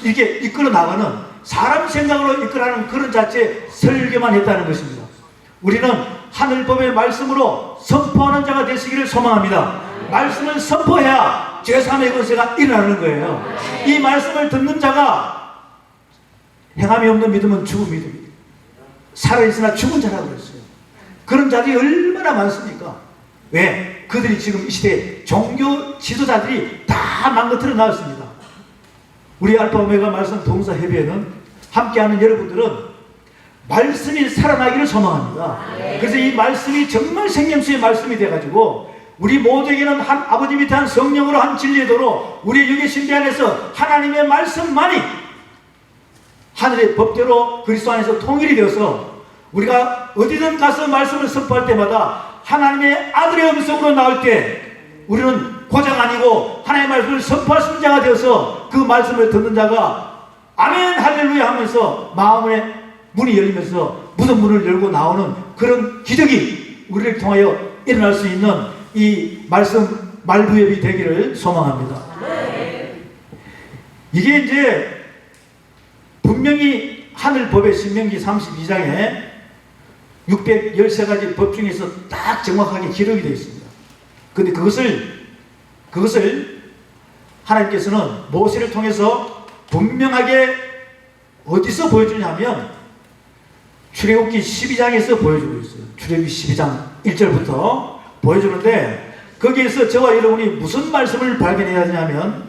이렇게 이끌어 나가는, 사람 생각으로 이끌어가는 그런 자체의 설교만 했다는 것입니다. 우리는 하늘법의 말씀으로 선포하는 자가 되시기를 소망합니다. 말씀을 선포해야 죄사함의 권세가 일어나는 거예요. 이 말씀을 듣는 자가 행함이 없는 믿음은 죽은 믿음이에요. 살아있으나 죽은 자라고 그랬어요. 그런 자들이 얼마나 많습니까? 왜? 그들이 지금 이 시대에 종교 지도자들이 다 망가뜨려 나왔습니다. 우리 알파 오메가 말씀 동사 협의회는 함께하는 여러분들은 말씀이 살아나기를 소망합니다. 그래서 이 말씀이 정말 생명수의 말씀이 돼가지고 우리 모두에게는 한 아버지 밑에 한 성령으로 한 진리의 도로 우리의 육의 신비 안에서 하나님의 말씀만이 하늘의 법대로 그리스도 안에서 통일이 되어서 우리가 어디든 가서 말씀을 선포할 때마다 하나님의 아들의 음성으로 나올 때 우리는 고장 아니고 하나님의 말씀을 선포할 수 있는 자가 되어서 그 말씀을 듣는 자가 아멘 할렐루야 하면서 마음의 문이 열리면서 무슨 문을 열고 나오는 그런 기적이 우리를 통하여 일어날 수 있는 이 말씀 말부협이 되기를 소망합니다. 이게 이제 분명히 하늘법의 신명기 32장에 613가지 법 중에서 딱 정확하게 기록이 되어 있습니다. 그런데 그것을 하나님께서는 모세를 통해서 분명하게 어디서 보여주냐면 출애굽기 12장에서 보여주고 있어요. 출애굽기 12장 1절부터 보여주는데 거기에서 저와 여러분이 무슨 말씀을 발견해야 하냐면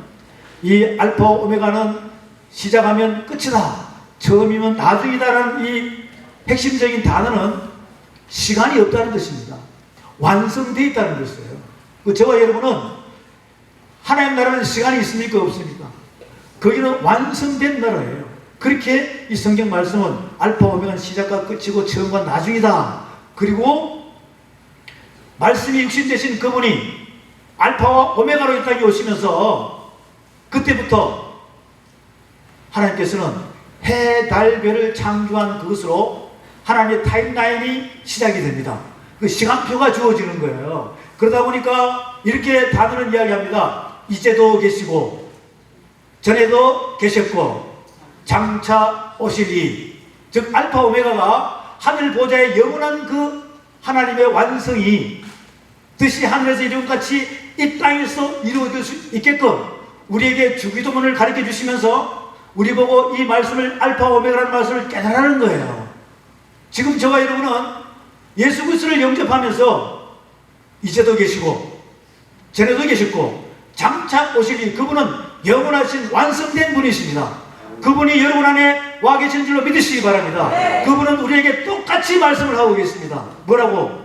이 알파 오메가는 시작하면 끝이다, 처음이면 나중이다라는 이 핵심적인 단어는 시간이 없다는 것입니다. 완성되어 있다는 것이에요. 저와 여러분은 하나님 나라는 시간이 있습니까? 없습니까? 거기는 완성된 나라예요. 그렇게 이 성경 말씀은 알파 오메가는 시작과 끝이고 처음과 나중이다. 그리고 말씀이 육신 되신 그분이 알파와 오메가로 이 땅에 오시면서 그때부터 하나님께서는 해, 달, 별을 창조한 그것으로 하나님의 타임라인이 시작이 됩니다. 그 시간표가 주어지는 거예요. 그러다 보니까 이렇게 단어는 이야기합니다. 이제도 계시고 전에도 계셨고 장차 오시리. 즉 알파 오메가가 하늘 보좌의 영원한 그 하나님의 완성이 뜻이 하늘에서 이룬 같이 이 땅에서 이루어질 수 있게끔 우리에게 주기도문을 가르쳐 주시면서 우리 보고 이 말씀을 알파 오메가라는 말씀을 깨달으라는 거예요. 지금 저와 여러분은 예수 그리스도를 영접하면서 이제도 계시고 전에도 계셨고 장차 오시니 그분은 영원하신 완성된 분이십니다. 그분이 여러분 안에 와 계신 줄로 믿으시기 바랍니다. 그분은 우리에게 똑같이 말씀을 하고 계십니다. 뭐라고?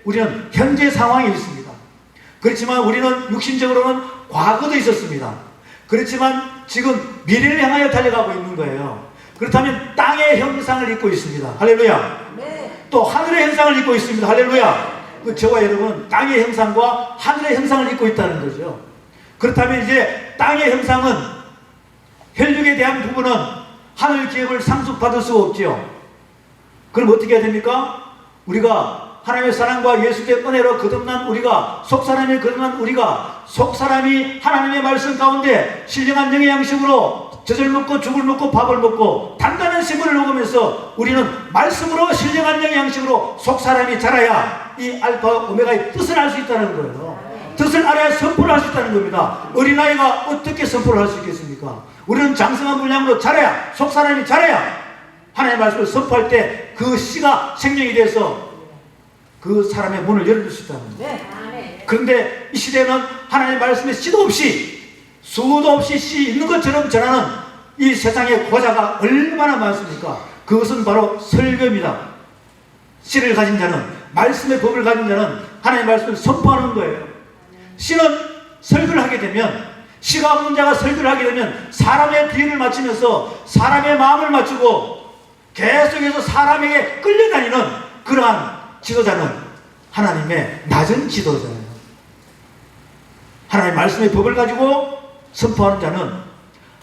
우리는 현재 상황에 있습니다. 그렇지만 우리는 육신적으로는 과거도 있었습니다. 그렇지만 지금 미래를 향하여 달려가고 있는 거예요. 그렇다면 땅의 형상을 입고 있습니다. 할렐루야. 또 하늘의 형상을 입고 있습니다. 할렐루야. 저와 여러분은 땅의 형상과 하늘의 형상을 입고 있다는 거죠. 그렇다면 이제 땅의 형상은 혈육에 대한 부분은 하늘 기업을 상속받을 수가 없죠. 그럼 어떻게 해야 됩니까? 우리가 하나님의 사랑과 예수의 은혜로 거듭난 우리가, 속사람이 거듭난 우리가, 속사람이 하나님의 말씀 가운데 신령한 영의 양식으로 젖을 먹고 죽을 먹고 밥을 먹고 단단한 식물을 먹으면서 우리는 말씀으로 신령한 영의 양식으로 속사람이 자라야 이 알파 오메가의 뜻을 알 수 있다는 거예요. 뜻을 알아야 선포를 할 수 있다는 겁니다. 어린아이가 어떻게 선포를 할 수 있겠습니까? 우리는 장성한 분량으로 자라야, 속사람이 자라야 하나님의 말씀을 선포할 때 그 씨가 생명이 돼서 그 사람의 문을 열어줄 수 있다는 거예요. 그런데 이 시대는 하나님의 말씀에 씨도 없이 수도 없이 씨 있는 것처럼 전하는 이 세상의 고자가 얼마나 많습니까? 그것은 바로 설교입니다. 씨를 가진 자는, 말씀의 법을 가진 자는 하나님의 말씀을 선포하는 거예요. 씨는 설교를 하게 되면, 씨가 없는 자가 설교를 하게 되면 사람의 비유를 맞추면서 사람의 마음을 맞추고 계속해서 사람에게 끌려다니는 그러한 지도자는 하나님의 낮은 지도자예요. 하나님의 말씀의 법을 가지고 선포하는 자는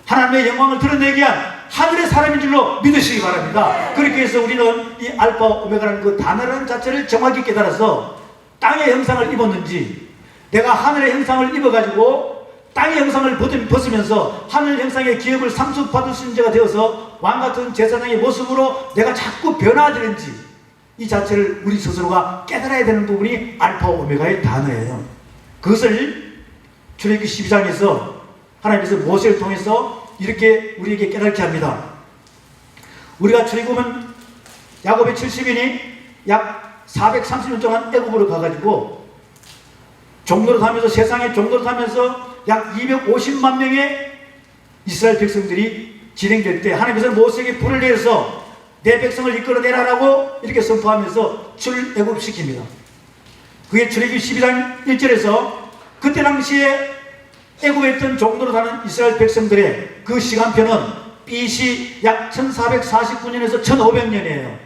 하나님의 영광을 드러내기 위한 하늘의 사람인 줄로 믿으시기 바랍니다. 그렇게 해서 우리는 이 알파 오메가라는 그 단어라는 자체를 정확히 깨달아서 땅의 형상을 입었는지, 내가 하늘의 형상을 입어가지고 땅의 형상을 벗으면서 하늘 형상의 기업을 상속받을 수 있는 자가 되어서 왕같은 제사장의 모습으로 내가 자꾸 변화되는지, 이 자체를 우리 스스로가 깨달아야 되는 부분이 알파 오메가의 단어예요. 그것을 출애굽기 12장에서 하나님께서 모세를 통해서 이렇게 우리에게 깨닫게 합니다. 우리가 출애굽은 야곱의 70인이 약 430년 동안 애굽으로 가가지고 종노릇하면서, 세상에 종노릇하면서 약 250만 명의 이스라엘 백성들이 진행될 때 하나님께서 모세에게 불을 내려서 내 백성을 이끌어내라라고 이렇게 선포하면서 출애굽시킵니다. 그게 출애굽기 12장 1절에서 그때 당시에 애굽에 있던 종노릇하는 이스라엘 백성들의 그 시간표는 BC 약 1449년에서 1500년이에요.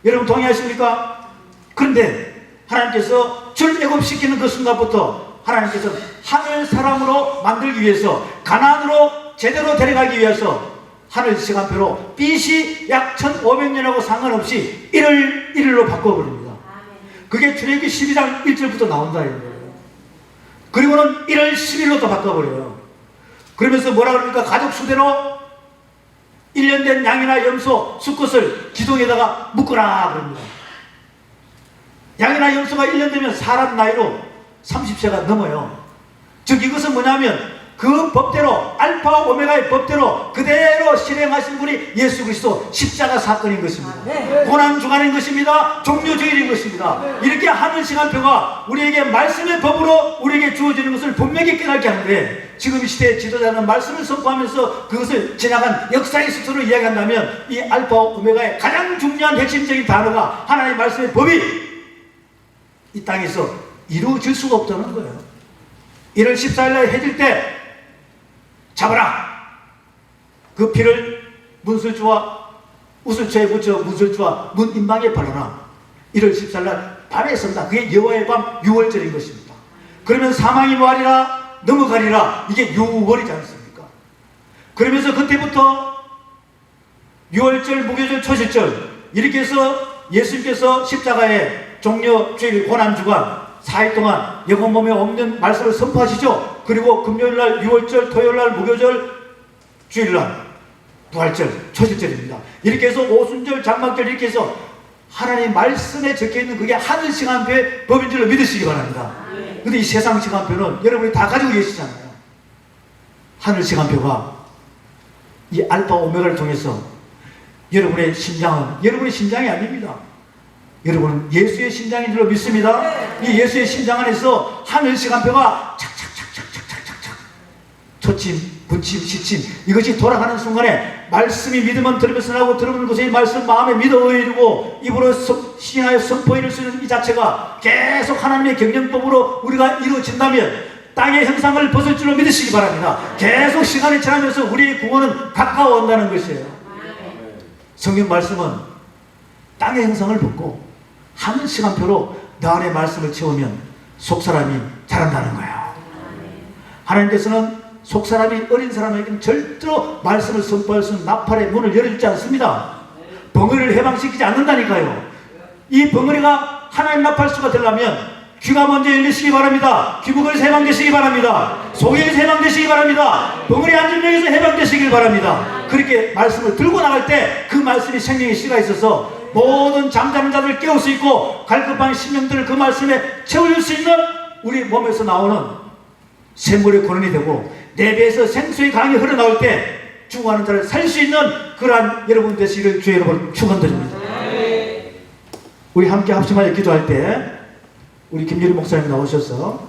여러분 동의하십니까? 그런데 하나님께서 출애굽시키는 그 순간부터 하나님께서 하늘 사람으로 만들기 위해서, 가나안으로 제대로 데려가기 위해서 하늘 시간표로 BC 약 1500년하고 상관없이 1월 1일로 바꿔버립니다. 그게 출애굽기 12장 1절부터 나온다 이거예요. 그리고는 1월 10일로 또 바꿔버려요. 그러면서 뭐라 그럽니까? 가족 수대로 1년 된 양이나 염소, 수컷을 기둥에다가 묶어라 그럽니다. 양이나 염소가 1년 되면 사람 나이로 30세가 넘어요. 즉 이것은 뭐냐면 그 법대로, 알파 오메가의 법대로 그대로 실행하신 분이 예수 그리스도 십자가 사건인 것입니다. 고난주간인 것입니다. 종료주일인 것입니다. 이렇게 하늘 시간표가 우리에게 말씀의 법으로 우리에게 주어지는 것을 분명히 깨닫게 하는데, 지금 이 시대의 지도자는 말씀을 선포하면서 그것을 지나간 역사의 스스로 이야기한다면 이 알파 오메가의 가장 중요한 핵심적인 단어가 하나님의 말씀의 법이 이 땅에서 이루어질 수가 없다는 거예요. 1월 14일날 해질 때 잡아라! 그 피를 문술주와 우술초에 묻혀 문술주와 문 임방에 바르라. 1월 14일날 밤에 선다. 그게 여호와의 밤 6월절인 것입니다. 그러면 사망이 뭐하리라? 넘어가리라. 이게 6월이지 않습니까? 그러면서 그때부터 6월절, 무교절, 초실절 이렇게 해서 예수님께서 십자가의 종려 주일 고난주간 4일 동안 영혼 몸에 없는 말씀을 선포하시죠. 그리고 금요일날, 6월절, 토요일날, 무교절, 주일날, 부활절, 초실절입니다. 이렇게 해서 오순절, 장막절 이렇게 해서 하나님 말씀에 적혀있는 그게 하늘 시간표의 법인 줄로 믿으시기 바랍니다. 근데 이 세상 시간표는 여러분이 다 가지고 계시잖아요. 하늘 시간표가 이 알파 오메가를 통해서 여러분의 심장은 여러분의 심장이 아닙니다. 여러분은 예수의 심장인 줄로 믿습니다. 이 예수의 심장 안에서 하늘 시간표가 착착착착착착착 초침, 분침, 시침 이것이 돌아가는 순간에 말씀이 믿으면 들으면서 나고 들으면 것이 말씀 마음에 믿어 의이루고 입으로 신하여 선포인을 쓰는 이 자체가 계속 하나님의 경영법으로 우리가 이루어진다면 땅의 형상을 벗을 줄로 믿으시기 바랍니다. 계속 시간이 지나면서 우리의 구원은 가까워온다는 것이에요. 성경 말씀은 땅의 형상을 벗고 하늘 시간표로 너 안에 말씀을 채우면 속사람이 자란다는 거예요. 하나님께서는 속사람이 어린 사람에게는 절대로 말씀을 선포할 수 있는 나팔의 문을 열어주지 않습니다. 벙어리를 해방시키지 않는다니까요. 이 벙어리가 하나님 나팔수가 되려면 귀가 먼저 열리시기 바랍니다. 귀국에서 해방되시기 바랍니다. 속에서 해방되시기 바랍니다. 벙어리 안전력에서 해방되시길 바랍니다. 그렇게 말씀을 들고 나갈 때 그 말씀이 생명의 씨가 있어서 모든 잠자는 자들을 깨울 수 있고 갈급한 심령들을 그 말씀에 채워줄 수 있는 우리 몸에서 나오는 샘물의 권한이 되고 내 배에서 생수의 강이 흘러나올 때 죽어가는 자를 살릴 수 있는 그러한 여러분 되시기를 주의 여러분 축원드립니다. 우리 함께 합심하여 기도할 때 우리 김유리 목사님 나오셔서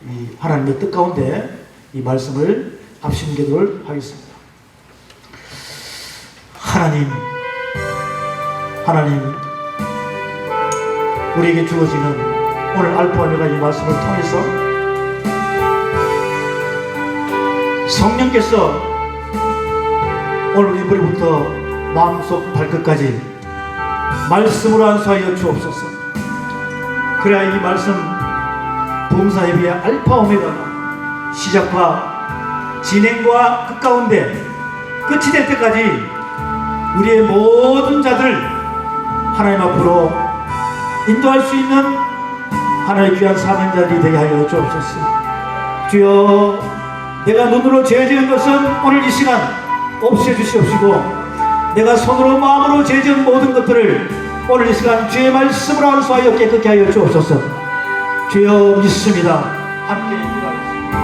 이 하나님의 뜻 가운데 이 말씀을 합심 기도를 하겠습니다. 하나님 우리에게 주어지는 오늘 알파 오메가 이 말씀을 통해서 성령께서 오늘 이부리부터 마음속 발끝까지 말씀으로 안수하여 주옵소서. 그래야 이 말씀 봉사협의의 알파 오메가가 시작과 진행과 그 가운데 끝이 될 때까지 우리의 모든 자들 하나님 앞으로 인도할 수 있는 하나님의 귀한 사명자들이 되게 하여 주옵소서. 주여, 내가 눈으로 죄 지은 것은 오늘 이 시간 없애주시옵시고 내가 손으로 마음으로 죄 지은 모든 것들을 오늘 이 시간 주의 말씀으로 안수하여 깨끗게 하여 주옵소서. 주여 믿습니다. 함께 기도하겠습니다.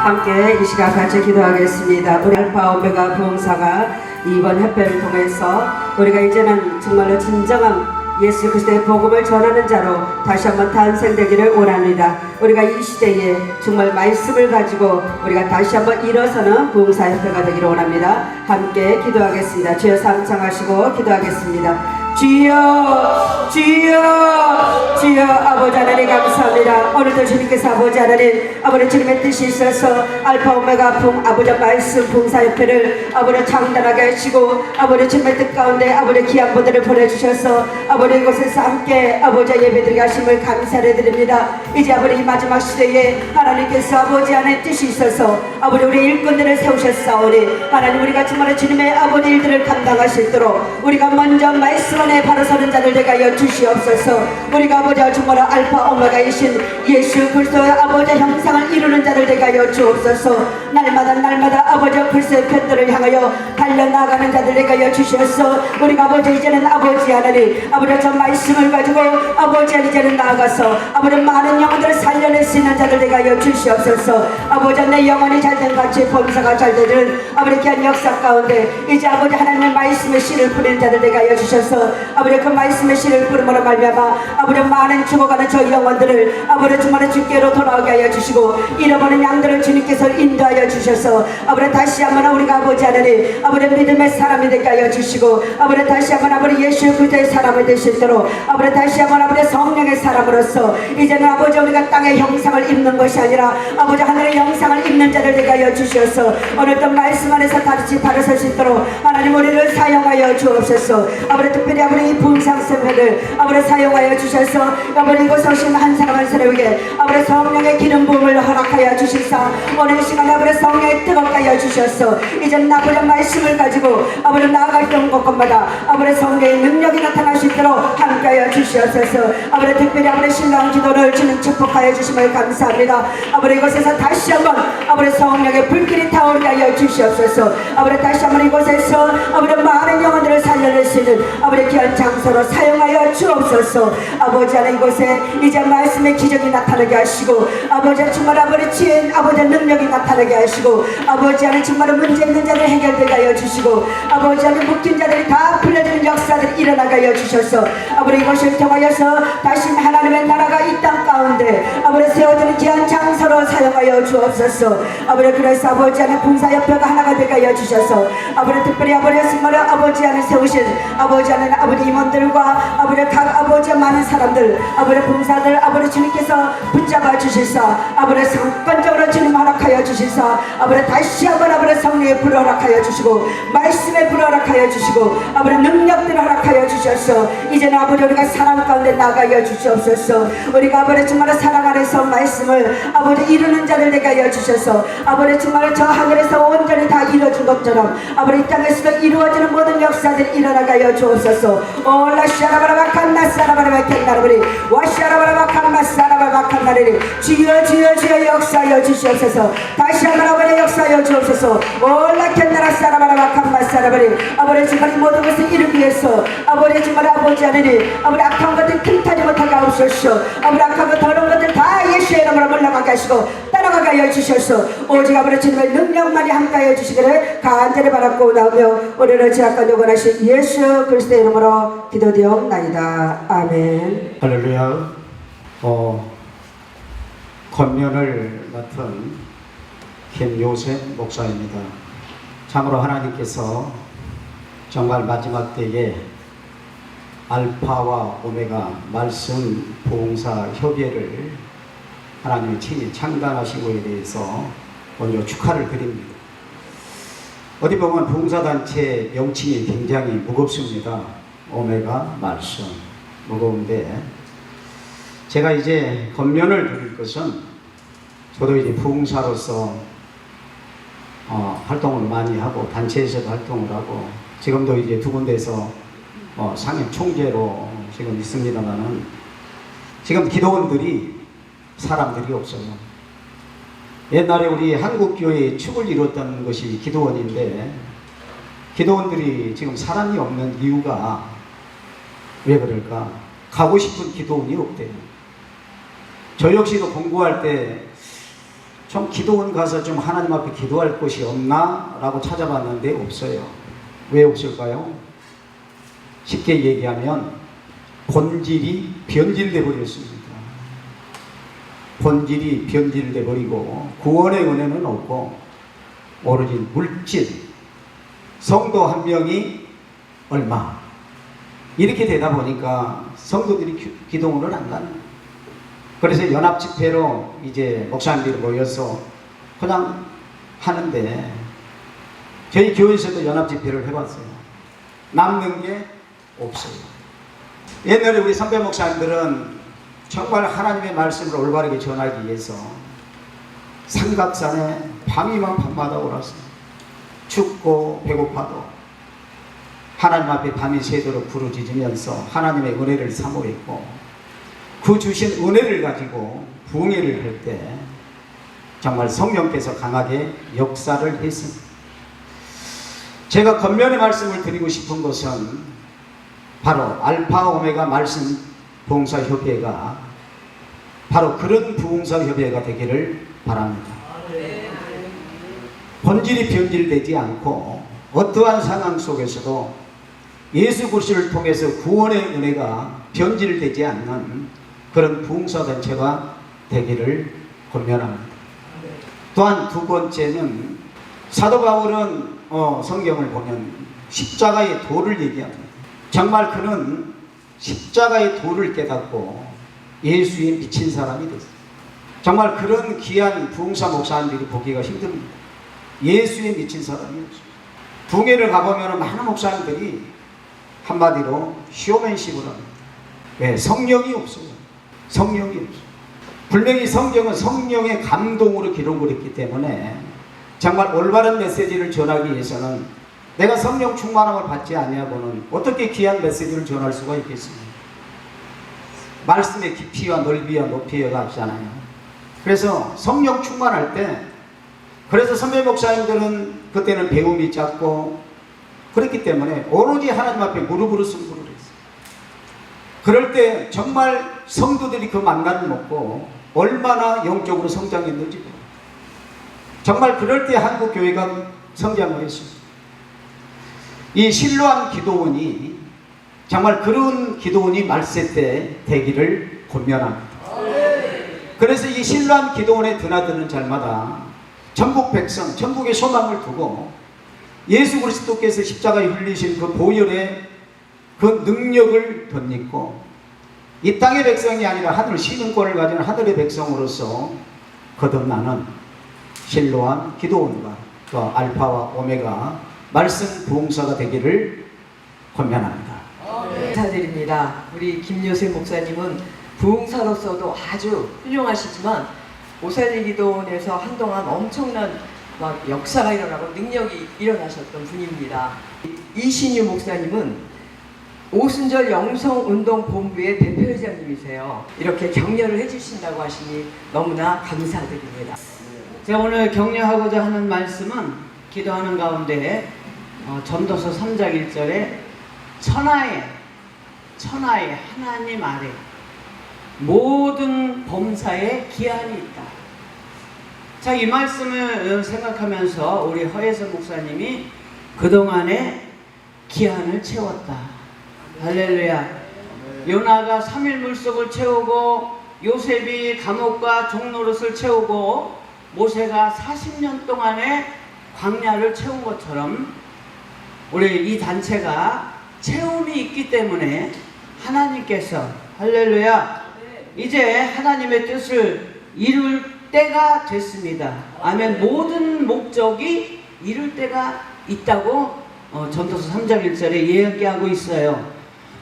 함께 이 시간 같이 기도하겠습니다. 우리 알파 오메가 부흥사가 이번 협회를 통해서 우리가 이제는 정말로 진정한 예수 그리스도의 복음을 전하는 자로 다시 한번 탄생되기를 원합니다. 우리가 이 시대에 정말 말씀을 가지고 우리가 다시 한번 일어서는 부흥사협회가 되기를 원합니다. 함께 기도하겠습니다. 주여 상창하시고 기도하겠습니다. 주여, 주여, 주여. 아버지 하나님 감사합니다. 오늘도 주님께서 아버지 하나님 아버지 주님의 뜻이 있어서 알파 오메가 아버지 말씀 봉사협회를 아버지 창단하게 하시고 아버지 주님의 뜻 가운데 아버지 귀한 분들을 보내주셔서 아버지 이곳에서 함께 아버지 예배드리게 하심을 감사를 드립니다. 이제 아버지 이 마지막 시대에 하나님께서 아버지 하나님 뜻이 있어서 아버지 우리 일꾼들을 세우셨사오니 하나님 우리가 정말 주님의 아버지 일들을 감당하실도록 우리가 먼저 말씀 안에 바로 서는 자들 되게 하여 주시옵소서. 우리가 아버지 정말 알파 오메가이신 예수 그리스도의 아버지 형상을 이루는 자들 되게 하여 주옵소서. 날마다 아버지 그리스도의 편들을 향하여 달려나가는 자들 되게 하여 주셔서 우리가 아버지 이제는 아버지 하나님 아버지 저 말씀을 가지고 아버지 이제는 나아가서 아버지 많은 영혼들을 살려낼 수 있는 자들 되게 하여 주시옵소서. 아버지 내 영혼이 잘된 같이 범사가 잘되는 아버지 귀한 역사 가운데 이제 아버지 하나님의 말씀의 씨를 뿌리는 자들 되게 하여 주셔서 아버지 그 말씀의 씨를 부름으로 말미암아 아버지 많은 죽어가는 저 영혼들을 아버지 주말에 주께로 돌아오게 하여 주시고 잃어버린 양들을 주님께서 인도하여 주셔서 아버지 다시 한번 우리가 아버지 하나님 아버지 믿음의 사람이 되게 하여 주시고 아버지 다시 한번 아버지 예수 그리스도의 사람이 되시도록 아버지 다시 한번 아버지 성령의 사람으로서 이제는 아버지 우리가 땅의 형상을 입는 것이 아니라 아버지 하늘의 형상을 입는 자를 되게 하여 주셔서 오늘도 말씀 안에서 다시 바로 설 수 있도록 하나님 우리를 사용하여 주옵소서. 아버지 특별히 아버지 이 분상sem회를 아버지 사용하여 주셔서 아버지 이곳에 오신 한 사람 한 사람에게 아버지 성령의 기름 부음을 허락하여 주시사 오늘 시간에 아버지 성령의 뜨겁게 하여 주셔서 이제는 아버지 말씀 말씀을 가지고 아버지 나아갔던 곳곳마다 아버지 성령의 능력이 나타날 수 있도록 함께하여 주시옵소서. 아버지 특별히 아버지 신랑 기도를 주님 축복하여 주심을 감사합니다. 아버지 이곳에서 다시 한번 아버지 성령의 불길이 타오르게 하여 주시옵소서. 아버지 다시 한번 이곳에서 아버지 많은 영혼들을 살려낼 수 있는 아버지 귀한 장소로 사용하여 주옵소서. 아버지 하나님 이곳에 이제 말씀의 기적이 나타나게 하시고 아버지 정말 아버지 지혜 아버지 능력이 나타나게 하시고 아버지 하나님 정말 문제 있는 자들 해결되게 하여 주시고 아버지 하나님 묶인 자들이 다 풀려지는 역사들이 일어나게 하여 주셔서 아버지 이것을 통하여서 다시 하나님의 나라가 이 땅 가운데 아버지 세워지는 귀한 장소로 사용하여 주옵소서. 아버지 그래서 아버지 하나님 봉사협회가 하나가 되게 하여 주셔서 아버지 특별히 아버지 정말 아버지 하나님 세우신 아버지 하나님 아버지 임원들과 아버지 각 아버지 많은 사람들 아버지 봉사들 아버지 주님께서 붙잡아 주실사 아버지 상권적으로 주님 허락하여 주실사 아버지 다시 한번 아버지 성령의 불 허락하여 주시고 말씀의 불 허락하여 주시고 아버지 능력들을 허락하여 주셔서 이제는 아버지 우리가 사랑 가운데 나가여 주시옵소서. 우리가 아버지 정말 사랑 안에서 말씀을 아버지 이루는 자를 되게 하여 주셔서 아버지 정말 저 하늘에서 온전히 다 이루어진 것처럼 아버지 이 땅에서도 이루어지는 모든 역사들이 일어나게 하여 주옵소서. 올라샤라바라바 칸나사라바라바 캔나라바리 와샤라바라바 칸나사라바라바 칸나리리 주여 주여 주여 역사하여 주시옵소서. 다시 한번 아버지 역사하여 주옵소서. 올라캔나라사라바라바 칸나사라바리 아버지 정말 이 모든 것을 이루기 위해서 아버지 정말 아버지 하느님 아버지 악한 것들 틈타지 못하게 하옵소서. 아버지 악한 것 더러운 것들 다 예수의 이름으로 물러가게 하시고 따라가게 하여 주셔서 오직 아버지 주님의 능력만이 함께하여 주시기를 간절히 바라고 나오며 우리를 제약과 요구하신 예수 그리스도의 이름으로 기도되옵나이다. 아멘. 할렐루야. 권면을 맡은 김요셉 목사입니다. 참으로 하나님께서 정말 마지막 때에 알파와 오메가 말씀 봉사 협의회를 하나님이 친히 창단하신 것에 대해서 먼저 축하를 드립니다. 어디 보면 봉사단체 명칭이 굉장히 무겁습니다. 오메가 말씀 무거운데 제가 이제 권면을 드릴 것은 저도 이제 봉사로서 활동을 많이 하고 단체에서도 활동을 하고 지금도 이제 두 군데에서 상임 총재로 지금 있습니다만은 지금 기도원들이 사람들이 없어요. 옛날에 우리 한국교회의 축을 이뤘던 것이 기도원인데 기도원들이 지금 사람이 없는 이유가 왜 그럴까? 가고 싶은 기도원이 없대요. 저 역시도 공부할 때 좀 기도원 가서 좀 하나님 앞에 기도할 곳이 없나? 라고 찾아봤는데 없어요. 왜 없을까요? 쉽게 얘기하면 본질이 변질돼 버렸습니다. 본질이 변질돼 버리고 구원의 은혜는 없고 오로지 물질, 성도 한 명이 얼마 이렇게 되다 보니까 성도들이 기도원을 안 가는 거예요. 그래서 연합집회로 이제 목사님들이 모여서 그냥 하는데 저희 교회에서도 연합집회를 해봤어요. 남는 게 없어요. 옛날에 우리 선배 목사님들은 정말 하나님의 말씀을 올바르게 전하기 위해서 삼각산에 밤이면 밤마다 오라서 춥고 배고파도 하나님 앞에 밤이 새도록 부르짖으면서 하나님의 은혜를 사모했고 그 주신 은혜를 가지고 부흥회를 할 때 정말 성령께서 강하게 역사를 했습니다. 제가 겉면의 말씀을 드리고 싶은 것은 바로 알파 오메가 말씀 봉사협회가 바로 그런 부흥사협회가 되기를 바랍니다. 본질이 변질되지 않고 어떠한 상황 속에서도 예수 그리스도를 통해서 구원의 은혜가 변질되지 않는 그런 부흥사단체가 되기를 권면합니다. 또한 두 번째는 사도 바울은 성경을 보면 십자가의 도를 얘기합니다. 정말 그는 십자가의 도를 깨닫고 예수에 미친 사람이 됐어요. 정말 그런 귀한 부흥사 목사님들이 보기가 힘듭니다. 예수에 미친 사람이 없어요. 부흥회를 가보면 많은 목사님들이 한마디로 쇼맨십을 합니다. 왜? 성령이 없어요. 성령이 없어요. 분명히 성경은 성령의 감동으로 기록을 했기 때문에 정말 올바른 메시지를 전하기 위해서는 내가 성령 충만함을 받지 아니하고는 어떻게 귀한 메시지를 전할 수가 있겠습니까? 말씀의 깊이와 넓이와 높이가 없잖아요. 그래서 성령 충만할 때, 그래서 선배 목사님들은 그때는 배움이 작고 그렇기 때문에 오로지 하나님 앞에 무릎으로 승부를 했어요. 그럴 때 정말 성도들이 그 만나를 먹고 얼마나 영적으로 성장했는지 몰라요. 정말 그럴 때 한국 교회가 성장을 했습니다. 이 실로암 기도원이 정말 그런 기도원이 말세 때 되기를 권면합니다. 그래서 이 실로암 기도원에 드나드는 자마다 전국 백성, 전국의 소망을 두고 예수 그리스도께서 십자가에 흘리신 그 보혈의 그 능력을 덧입고 이 땅의 백성이 아니라 하늘 시민권을 가진 하늘의 백성으로서 거듭나는 실로암 기도원과 그 알파와 오메가 말씀 부흥사가 되기를 권면합니다. 감사드립니다. 우리 김요셉 목사님은 부흥사로서도 아주 훌륭하시지만 오살리 기도원에서 한동안 엄청난 막 역사가 일어나고 능력이 일어나셨던 분입니다. 이신유 목사님은 오순절 영성운동본부의 대표회장님이세요. 이렇게 격려를 해주신다고 하시니 너무나 감사드립니다. 제가 오늘 격려하고자 하는 말씀은 기도하는 가운데 전도서 3장 1절에 천하에 하나님 아래 모든 범사에 기한이 있다. 자, 이 말씀을 생각하면서 우리 허예선 목사님이 그동안에 기한을 채웠다. 할렐루야. 요나가 3일 물속을 채우고 요셉이 감옥과 종노릇을 채우고 모세가 40년 동안에 광야를 채운 것처럼 우리 이 단체가 채움이 있기 때문에 하나님께서 할렐루야 이제 하나님의 뜻을 이룰 때가 됐습니다. 아멘. 모든 목적이 이룰 때가 있다고 전도서 3장 1절에 이야기하고 있어요.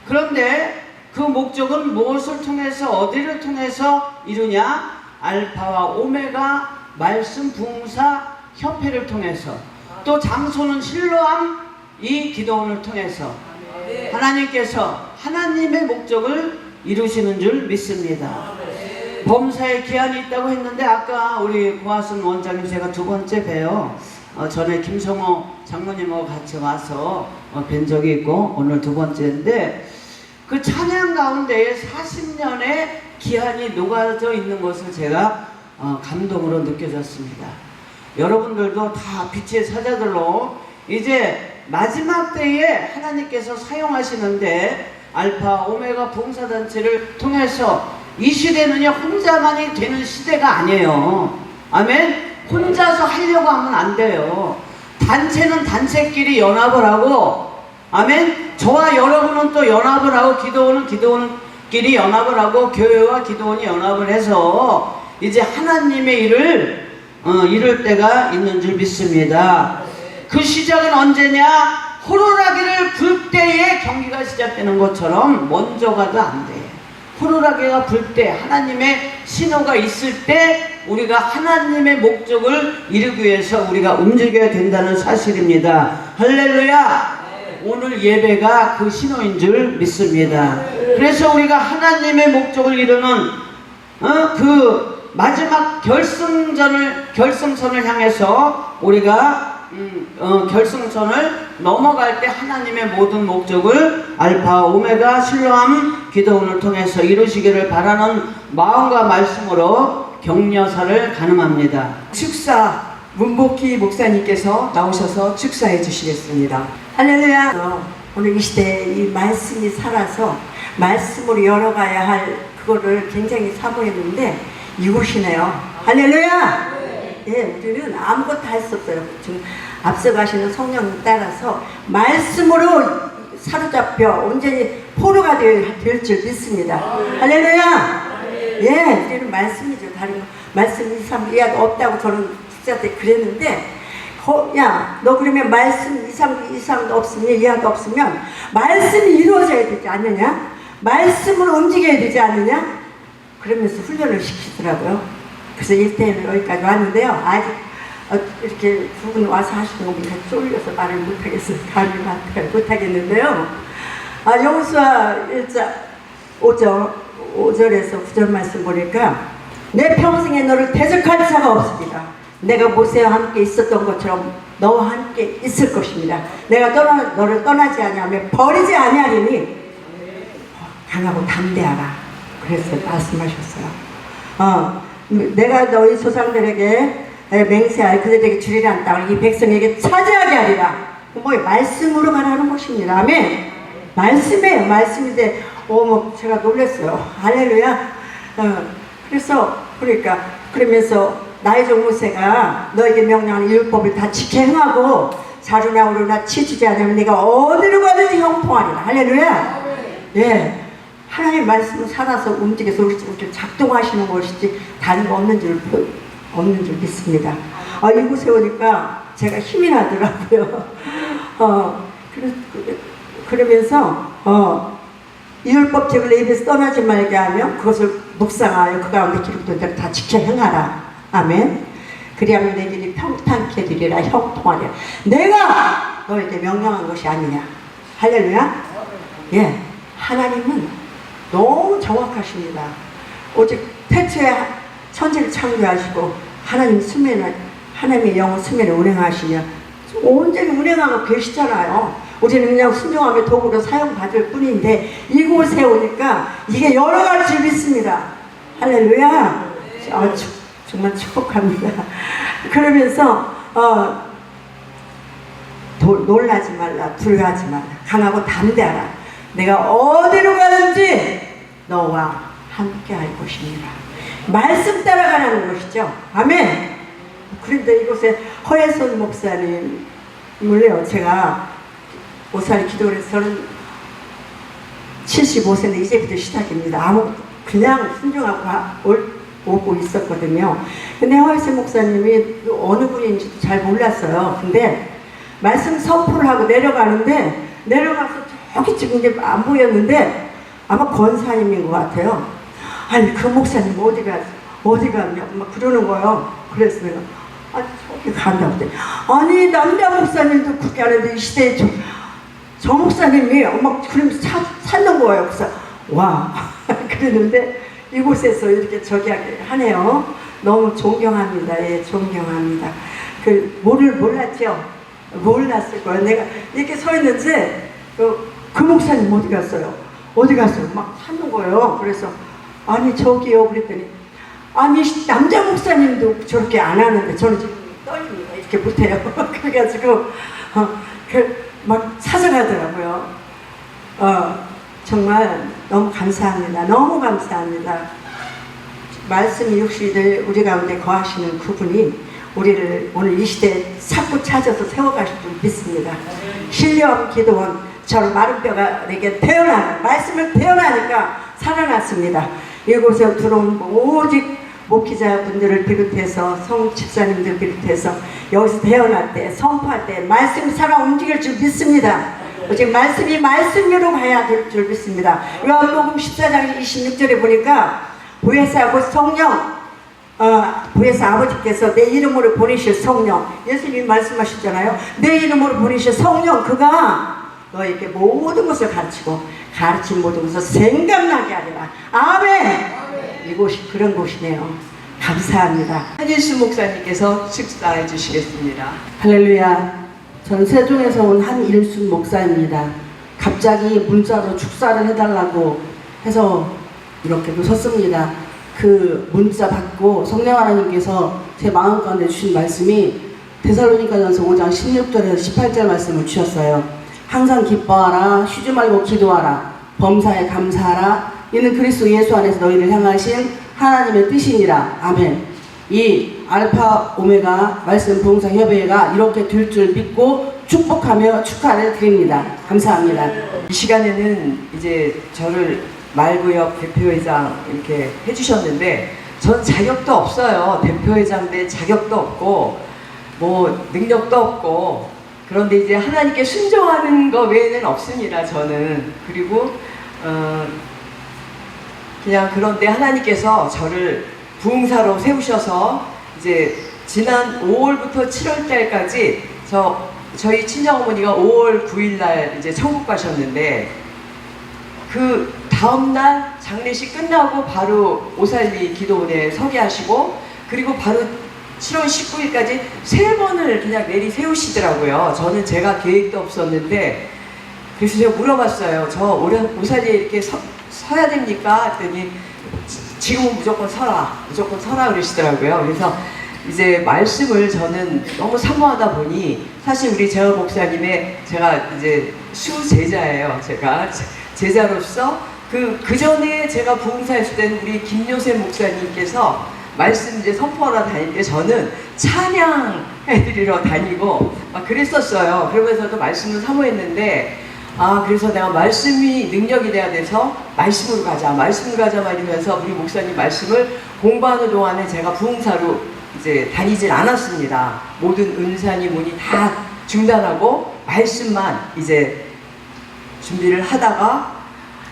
그런데 그 목적은 무엇을 통해서 어디를 통해서 이루냐? 알파와 오메가 말씀 부흥사 협회를 통해서 또 장소는 실로암 이 기도원을 통해서 하나님께서 하나님의 목적을 이루시는 줄 믿습니다. 범사에 기한이 있다고 했는데 아까 우리 고하순 원장님 제가 두 번째 뵈요. 전에 김성호 장로님하고 같이 와서 뵌 적이 있고 오늘 두 번째인데 그 찬양 가운데에 40년의 기한이 녹아져 있는 것을 제가 감동으로 느껴졌습니다. 여러분들도 다 빛의 사자들로 이제 마지막 때에 하나님께서 사용하시는데 알파 오메가 봉사단체를 통해서 이 시대는요 혼자만이 되는 시대가 아니에요. 아멘. 혼자서 하려고 하면 안 돼요. 단체는 단체끼리 연합을 하고 아멘. 저와 여러분은 또 연합을 하고 기도원은 기도원끼리 연합을 하고 교회와 기도원이 연합을 해서 이제 하나님의 일을 이룰 때가 있는 줄 믿습니다. 그 시작은 언제냐? 호루라기를 불 때에 경기가 시작되는 것처럼 먼저 가도 안 돼. 호루라기가 불 때 하나님의 신호가 있을 때 우리가 하나님의 목적을 이루기 위해서 우리가 움직여야 된다는 사실입니다. 할렐루야. 오늘 예배가 그 신호인 줄 믿습니다. 그래서 우리가 하나님의 목적을 이루는 그 마지막 결승선을 향해서 우리가 결승선을 넘어갈 때 하나님의 모든 목적을 알파 오메가 실로암 기도원을 통해서 이루시기를 바라는 마음과 말씀으로 격려사를 가능합니다. 축사 문복희 목사님께서 나오셔서 축사해 주시겠습니다. 할렐루야. 오늘 이 시대에 이 말씀이 살아서 말씀으로 열어가야 할 그거를 굉장히 사모했는데 이곳이네요. 할렐루야. 예, 우리는 아무것도 할 수 없어요. 지금 앞서가시는 성령님 따라서 말씀으로 사로잡혀 온전히 포로가 될 줄 믿습니다. 할렐루야. 예, 우리는 말씀이죠. 다른 거 말씀 2, 3 이하도 없다고 저는 진짜 때 그랬는데 야, 너 그러면 말씀 2, 3도 없으면 이하도 없으면 말씀이 이루어져야 되지 않느냐? 말씀으로 움직여야 되지 않느냐? 그러면서 훈련을 시키더라고요. 그래서 1대1로 여기까지 왔는데요. 아직 이렇게 두 분 와서 하시는 거 보니까 쫄려서 말을 못하겠어요. 감이 못하겠는데요. 여호수아 1장 5절에서 9절 말씀 보니까 내 평생에 너를 대적할 자가 없으리라. 내가 모세와 함께 있었던 것처럼 너와 함께 있을 것입니다. 내가 너를 떠나지 아니하며 버리지 아니하리니 강하고 담대하라. 그래서 말씀하셨어요. 내가 너희 조상들에게 맹세하여 그들에게 주리란 땅을 이 백성에게 차지하게 하리라. 말씀으로 말하는 것입니다. 아멘. 말씀이에요. 말씀인데 제가 놀랐어요. 할렐루야. 그러면서 나의 종 모세가 너에게 명령하는 율법을 다 지켜 행하고 자루나 우루나 치주지 않으면 네가 어디로 가든지 형통하리라. 할렐루야. 예. 하나님 말씀은 살아서 움직여서 우리를 작동하시는 것이지 다른 거 없는 줄 믿습니다. 이곳에 오니까 제가 힘이 나더라고요. 그러면서 율법책을 내 입에서 떠나지 말게 하며 그것을 묵상하여 그 가운데 기록된 대로 다 지켜 행하라. 아멘. 그리하면 내 길이 평탄케 되리라. 형통하리라. 내가 너에게 명령한 것이 아니냐. 할렐루야. 예. 하나님은 너무 정확하십니다. 오직 태초에 천지를 창조하시고 하나님의 영혼 수면에 운행하시며 온전히 운행하고 계시잖아요. 우리는 그냥 순종하며 도구로 사용받을 뿐인데 이곳에 오니까 이게 여러 가지 믿습니다. 할렐루야. 정말 축복합니다. 그러면서 놀라지 말라, 두려워하지 말라, 강하고 담대하라. 내가 어디로 가든지 너와 함께 할 것입니다. 말씀 따라가라는 것이죠. 아멘. 그런데 이곳에 허혜선 목사님을요, 제가 오사리 기도를 해서 저는 75세인데 이제부터 시작입니다. 그냥 순종하고 오고 있었거든요. 근데 허혜선 목사님이 어느 분인지도 잘 몰랐어요. 근데 말씀 선포를 하고 내려가서 저기 지금 이제 안 보였는데 아마 권사님인 것 같아요. 아니 그 목사님 어디 갔냐 막 그러는 거예요. 그래서 내가 저기 간다고 했더니 아니 남자 목사님도 그렇게 하는데 이 시대에 저 목사님이 막 그러면서 찾는 거예요. 그래서 와 그랬는데 이곳에서 이렇게 저기 하네요. 너무 존경합니다. 예, 존경합니다. 몰랐을 거예요. 내가 이렇게 서 있는지 그 목사님 어디 갔어요? 막 찾는 거예요. 그래서 아니 저기요 그랬더니 아니 남자 목사님도 저렇게 안 하는데 저는 지금 떨립니다. 이렇게 못해요. 그래가지고 막 찾아가더라고요. 정말 너무 감사합니다. 너무 감사합니다. 말씀이 육신을 우리 가운데 거하시는 그분이 우리를 오늘 이 시대에 자꾸 찾아서 세워가실 줄 믿습니다. 신령 기도원 저는 마른 뼈가 내게 말씀을 태어나니까 살아났습니다. 이곳에 들어온 오직 목회자분들을 비롯해서 성집사님들 비롯해서 여기서 태어날 때 선포할 때 말씀이 살아 움직일 줄 믿습니다. 오직 말씀이 말씀으로 가야 될 줄 믿습니다. 요한복음 14장 26절에 보니까 보혜사 성령 보혜사 아버지께서 내 이름으로 보내실 성령, 예수님이 말씀하셨잖아요. 내 이름으로 보내실 성령, 그가 너에게 모든 것을 가르친 모든 것을 생각나게 하리라. 아멘. 이곳이 그런 곳이네요. 감사합니다. 한일수 목사님께서 축사해 주시겠습니다. 할렐루야. 저는 세종에서 온 한일순 목사입니다. 갑자기 문자로 축사를 해달라고 해서 이렇게 섰습니다. 그 문자 받고 성령 하나님께서 제 마음 가운데 주신 말씀이 데살로니가전서 5장 16절에서 18절 말씀을 주셨어요. 항상 기뻐하라, 쉬지 말고 기도하라, 범사에 감사하라. 이는 그리스도 예수 안에서 너희를 향하신 하나님의 뜻이니라. 아멘. 이 알파 오메가 말씀 부흥사 협의회가 이렇게 될 줄 믿고 축복하며 축하를 드립니다. 감사합니다. 이 시간에는 이제 저를 말구역 대표회장 이렇게 해주셨는데 전 자격도 없어요. 대표회장 될 자격도 없고 뭐 능력도 없고 그런데 이제 하나님께 순종하는 거 외에는 없습니다. 저는. 그리고 그냥 그런데 하나님께서 저를 부흥사로 세우셔서 이제 지난 5월부터 7월 달까지 저희 친정어머니가 5월 9일 날 이제 천국 가셨는데 그 다음날 장례식 끝나고 바로 오살리 기도원에 서기하시고 그리고 바로 7월 19일까지 3번을 그냥 내리 세우시더라고요. 저는 제가 계획도 없었는데 그래서 제가 물어봤어요. 저 오살리에 이렇게 서야 됩니까? 했더니 지금은 무조건 서라 그러시더라고요. 그래서 이제 말씀을 저는 너무 사모하다 보니 사실 우리 재활 목사님의 제가 이제 수제자예요. 제가 제자로서 그 전에 제가 부흥사했을 때는 우리 김요셉 목사님께서 말씀 이제 선포하러 다닐 때 저는 찬양해드리러 다니고 막 그랬었어요. 그러면서도 말씀을 사모했는데 그래서 내가 말씀이 능력이 돼야 돼서 말씀으로 가자 막 이러면서 우리 목사님 말씀을 공부하는 동안에 제가 부흥사로 이제 다니질 않았습니다. 모든 은사니 뭐니 다 중단하고 말씀만 이제 준비를 하다가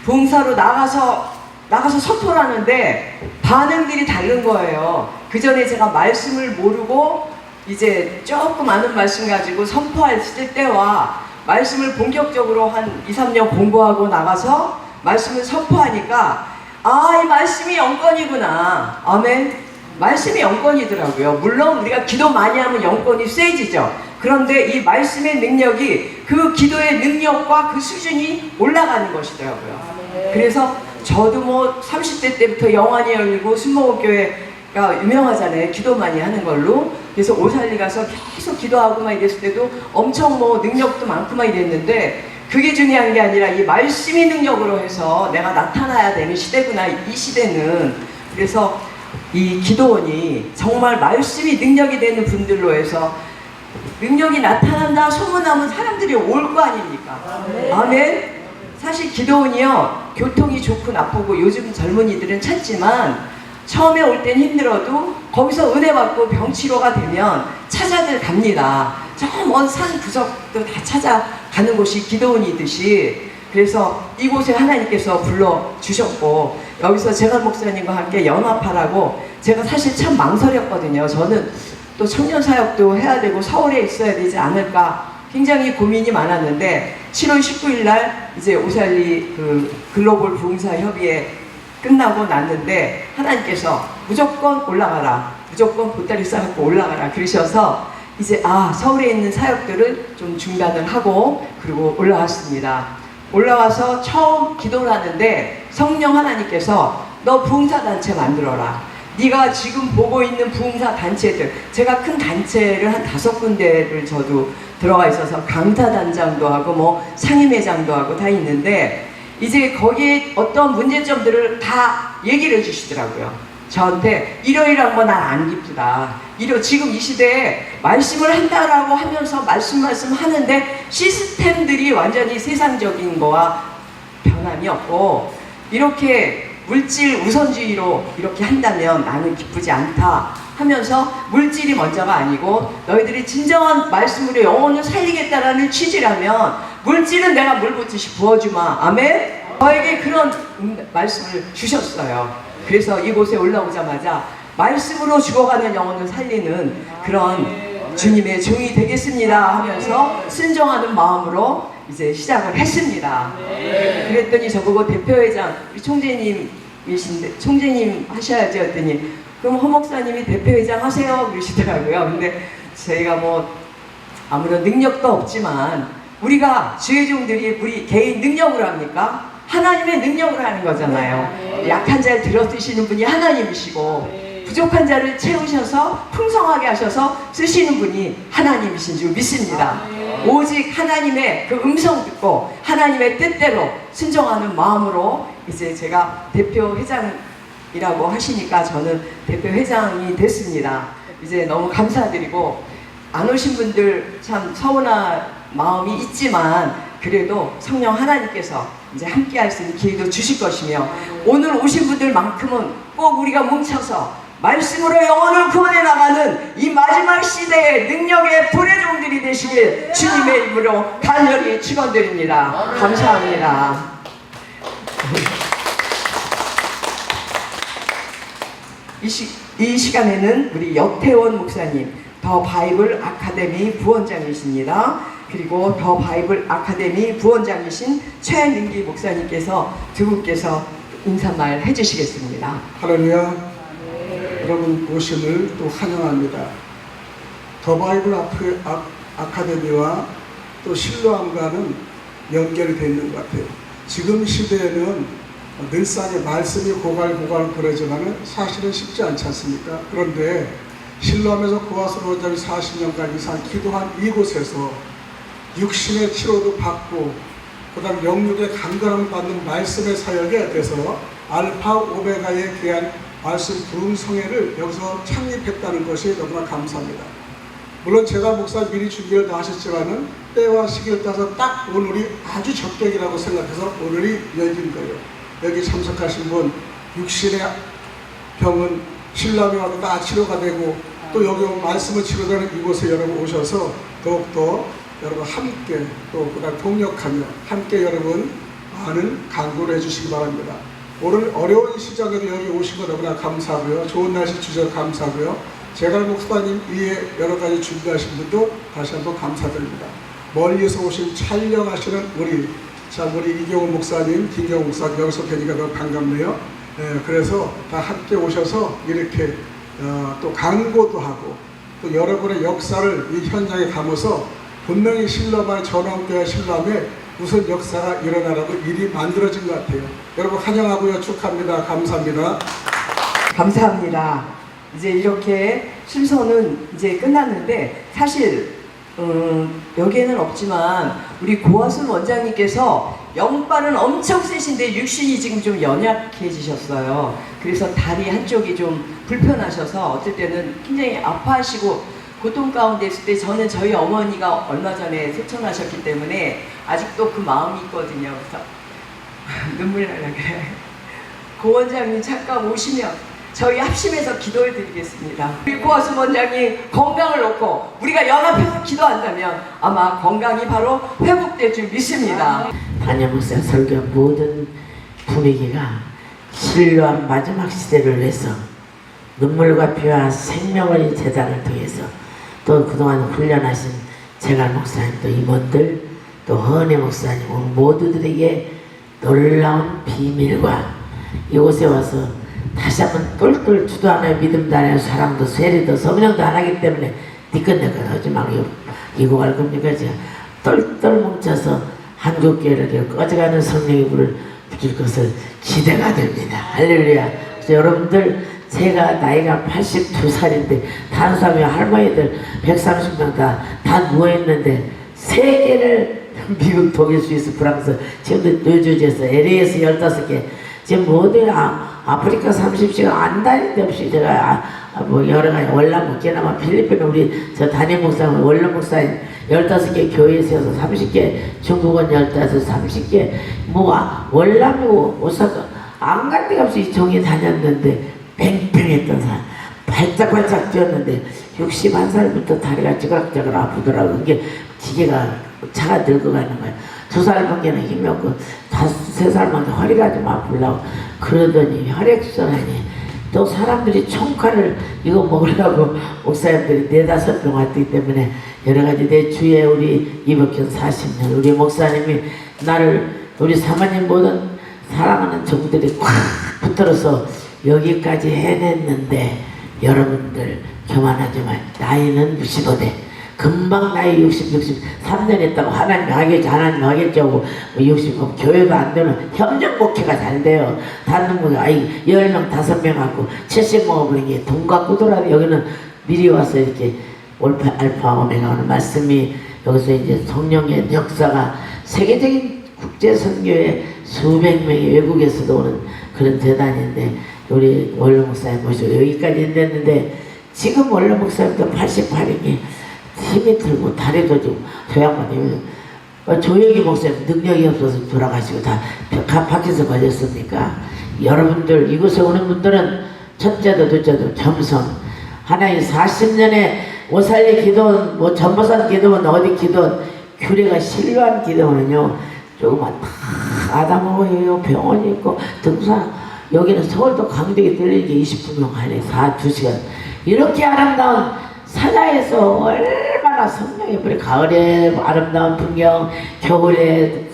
부흥사로 나가서 선포를 하는데 반응들이 다른 거예요. 그 전에 제가 말씀을 모르고 이제 조금 아는 말씀 가지고 선포했을 때와 말씀을 본격적으로 한 2, 3년 공부하고 나가서 말씀을 선포하니까 이 말씀이 영권이구나. 아멘. 말씀이 영권이더라고요. 물론 우리가 기도 많이 하면 영권이 세지죠. 그런데 이 말씀의 능력이 그 기도의 능력과 그 수준이 올라가는 것이더라고요. 그래서 저도 뭐 30대 때부터 영안이 열리고 순복음교회가 유명하잖아요. 기도 많이 하는 걸로. 그래서 오살리 가서 계속 기도하고 막 이랬을 때도 엄청 뭐 능력도 많고 막 이랬는데 그게 중요한 게 아니라 이 말씀이 능력으로 해서 내가 나타나야 되는 시대구나, 이 시대는. 그래서 이 기도원이 정말 말씀이 능력이 되는 분들로 해서 능력이 나타난다 소문나면 사람들이 올 거 아닙니까? 아멘. 사실 기도원이요, 교통이 좋고 나쁘고 요즘 젊은이들은 찾지만 처음에 올 땐 힘들어도 거기서 은혜 받고 병치료가 되면 찾아들 갑니다. 저 먼 산 구석도 다 찾아가는 곳이 기도원이듯이. 그래서 이곳에 하나님께서 불러주셨고 여기서 재활 목사님과 함께 연합하라고 제가 사실 참 망설였거든요. 저는 또 청년 사역도 해야 되고 서울에 있어야 되지 않을까 굉장히 고민이 많았는데 7월 19일 날 이제 오살리 그 글로벌 부흥사 협의회 끝나고 났는데 하나님께서 무조건 올라가라, 무조건 보따리 싸갖고 올라가라 그러셔서 이제 서울에 있는 사역들을 좀 중단을 하고 그리고 올라왔습니다. 올라와서 처음 기도를 하는데 성령 하나님께서 너 부흥사 단체 만들어라. 네가 지금 보고 있는 부흥사 단체들, 제가 큰 단체를 한 5군데를 저도 들어가 있어서 강사단장도 하고 뭐 상임회장도 하고 다 있는데 이제 거기에 어떤 문제점들을 다 얘기를 해주시더라고요. 저한테 이러이러한 거 난 안 기쁘다. 지금 이 시대에 말씀을 한다라고 하면서 말씀 하는데 시스템들이 완전히 세상적인 거와 변함이 없고 이렇게 물질 우선주의로 이렇게 한다면 나는 기쁘지 않다 하면서 물질이 먼저가 아니고 너희들이 진정한 말씀으로 영혼을 살리겠다라는 취지라면 물질은 내가 물 붓듯이 부어주마. 아멘? 저에게 그런 말씀을 주셨어요. 그래서 이곳에 올라오자마자 말씀으로 죽어가는 영혼을 살리는 그런 주님의 종이 되겠습니다 하면서 순종하는 마음으로 이제 시작을 했습니다. 그랬더니 저보고 대표회장, 우리 총재님이신데 총재님 하셔야지 했더니 그럼 허 목사님이 대표회장 하세요 그러시더라고요. 근데 저희가 뭐 아무런 능력도 없지만 우리가 주의 종들이 우리 개인 능력으로 합니까? 하나님의 능력으로 하는 거잖아요. 약한 자를 들어쓰시는 분이 하나님이시고 부족한 자를 채우셔서 풍성하게 하셔서 쓰시는 분이 하나님이신 줄 믿습니다. 오직 하나님의 그 음성 듣고 하나님의 뜻대로 순종하는 마음으로 이제 제가 대표회장이라고 하시니까 저는 대표회장이 됐습니다. 이제 너무 감사드리고 안 오신 분들 참 서운한 마음이 있지만 그래도 성령 하나님께서 이제 함께 할 수 있는 기회도 주실 것이며 오늘 오신 분들만큼은 꼭 우리가 뭉쳐서 말씀으로 영혼을 구원해 나가는 이 마지막 시대의 능력의 불의 종들이 되시길 주님의 이름으로 간절히 축원드립니다. 감사합니다. 이 시간에는 우리 여태원 목사님, 더 바이블 아카데미 부원장이십니다. 그리고 더 바이블 아카데미 부원장이신 최민기 목사님께서 두 분께서 인사말 해주시겠습니다. 할렐루야. 여러분 오심을 또 환영합니다. 더 바이블 아카데미와 또 실로암과는 연결이 되어 있는 것 같아요. 지금 시대에는 늘상의 말씀이 고갈고갈 그러지만 사실은 쉽지 않지 않습니까? 그런데 실로암에서 고아스로 원장이 40년간 이상 기도한 이곳에서 육신의 치료도 받고 그 다음 영육의 강건함을 받는 말씀의 사역에 대해서 알파 오메가에 대한 말씀 부흥성회를 여기서 창립했다는 것이 너무나 감사합니다. 물론 제가 목사 미리 준비를 다 하셨지만은 때와 시기를 따서 딱 오늘이 아주 적격이라고 생각해서 오늘이 열린 거예요. 여기 참석하신 분 육신의 병은 신랑이 와도 다 치료가 되고 또 여기 말씀을 치료되는 이곳에 여러분 오셔서 더욱더 여러분 함께 또 그다음 동력하며 함께 여러분 많은 강구를 해주시기 바랍니다. 오늘 어려운 시장에도 여기 오신 거 너무나 감사하고요. 좋은 날씨 주셔서 감사하고요. 제가 목사님 이에 여러 가지 준비하신 분도 다시 한번 감사드립니다. 멀리서 오신 촬영하시는 우리 이경훈 목사님, 김경훈 목사님 여기서 뵈니까 너무 반갑네요. 그래서 다 함께 오셔서 이렇게 또 강고도 하고 또 여러분의 역사를 이 현장에 가면서 분명히 신라만의 전원교회 신라에 무슨 역사가 일어나라고 일이 만들어진 것 같아요. 여러분 환영하고요. 축하합니다. 감사합니다. 감사합니다. 이제 이렇게 순서는 이제 끝났는데 사실 여기에는 없지만 우리 고아순 원장님께서 영빨은 엄청 세신데 육신이 지금 좀 연약해지셨어요. 그래서 다리 한쪽이 좀 불편하셔서 어떨 때는 굉장히 아파하시고 고통 가운데 있을 때 저는 저희 어머니가 얼마 전에 세천하셨기 때문에 아직도 그 마음이 있거든요. 그래서 눈물이 나려 그래. 고 원장님 잠깐 오시면 저희 합심해서 기도해 드리겠습니다. 우리 고아순 원장님 건강을 놓고 우리가 연합해서 기도한다면 아마 건강이 바로 회복될 줄 믿습니다. 단임목사 설교 모든 분위기가 신뢰한 마지막 시대를 위해서 눈물과 피와 생명의 재단을 통해서 또 그동안 훈련하신 재갈 목사님 또 임원들 또 헌혜 목사님 모두들에게 놀라운 비밀과 이곳에 와서 다시 한번 똘똘 주도 안 해요. 믿음도 안 해요. 사랑도 세례도 성령도 안 하기 때문에 니끈니끈 하지 말고 이거 갈 겁니까? 똘똘 뭉쳐서 한국교회를 꺼져가는 성령의 불을 붙일 것을 기대가 됩니다. 할렐루야. 그래서 여러분들 제가 나이가 82살인데 단수하며 할머니들 130명 다 누워있는데 세계를 미국, 독일, 스위스, 프랑스 지금도 뉴저지에서 LA에서 15개 지금 모두 아프리카 30시간 안 다닌 데 없이 제가 뭐 여러 가지 월남목계나 필리핀 우리 저 담임 목사님 원로 목사님 15개 교회 세워서 30개 중국은 15, 30개 뭐 월남이고 오사카 안 간 데가 없이 종이 다녔는데 팽팽했던 사람 발짝발짝 뛰었는데 61살부터 다리가 찌그락찌그락 아프더라고. 그게 기계가 차가 늙어가는 거야. 2살 밖에는 힘이 없고 3살만 허리가 좀 아프려고 그러더니 혈액순환이 또 사람들이 총칼을 이거 먹으려고 목사님들이 4-5명 왔기 때문에 여러가지 내 주위에 우리 이복현 40년 우리 목사님이 나를 우리 사모님 모든 사랑하는 종들이 꽉 붙들어서 여기까지 해냈는데 여러분들 교만하지만 나이는 65대 금방 나이 63년 했다고 하나님 하겠죠 하고 60 교회가 안 되는 협력 목회가 잘 돼요. 다른 분은 10명 5명 하고 70 먹어버린 게 돈 갖고 돌아도 여기는 미리 와서 이렇게 알파 오메가 오는 말씀이 여기서 이제 성령의 역사가 세계적인 국제 선교에 수백 명이 외국에서도 오는 그런 재단인데 우리 원로 목사님 모시고 여기까지 됐는데 지금 원로 목사님도 88이니 힘이 들고 다리도 좀 저 양반이 조혁이 목사님 능력이 없어서 돌아가시고 다 밖에서 걸렸으니까 여러분들 이곳에 오는 분들은 첫째도 둘째도 겸손 하나님 40년에 오살리 기도원 뭐 전보산 기도원 어디 기도원 규례가 신뢰한 기도원은요 조금만 다 아담하고 병원이 있고 등산 여기는 서울도 강릉에 들리는 게 20분명 안에 2시간. 이렇게 아름다운 산하에서 얼마나 성령의 불이, 가을에 아름다운 풍경, 겨울에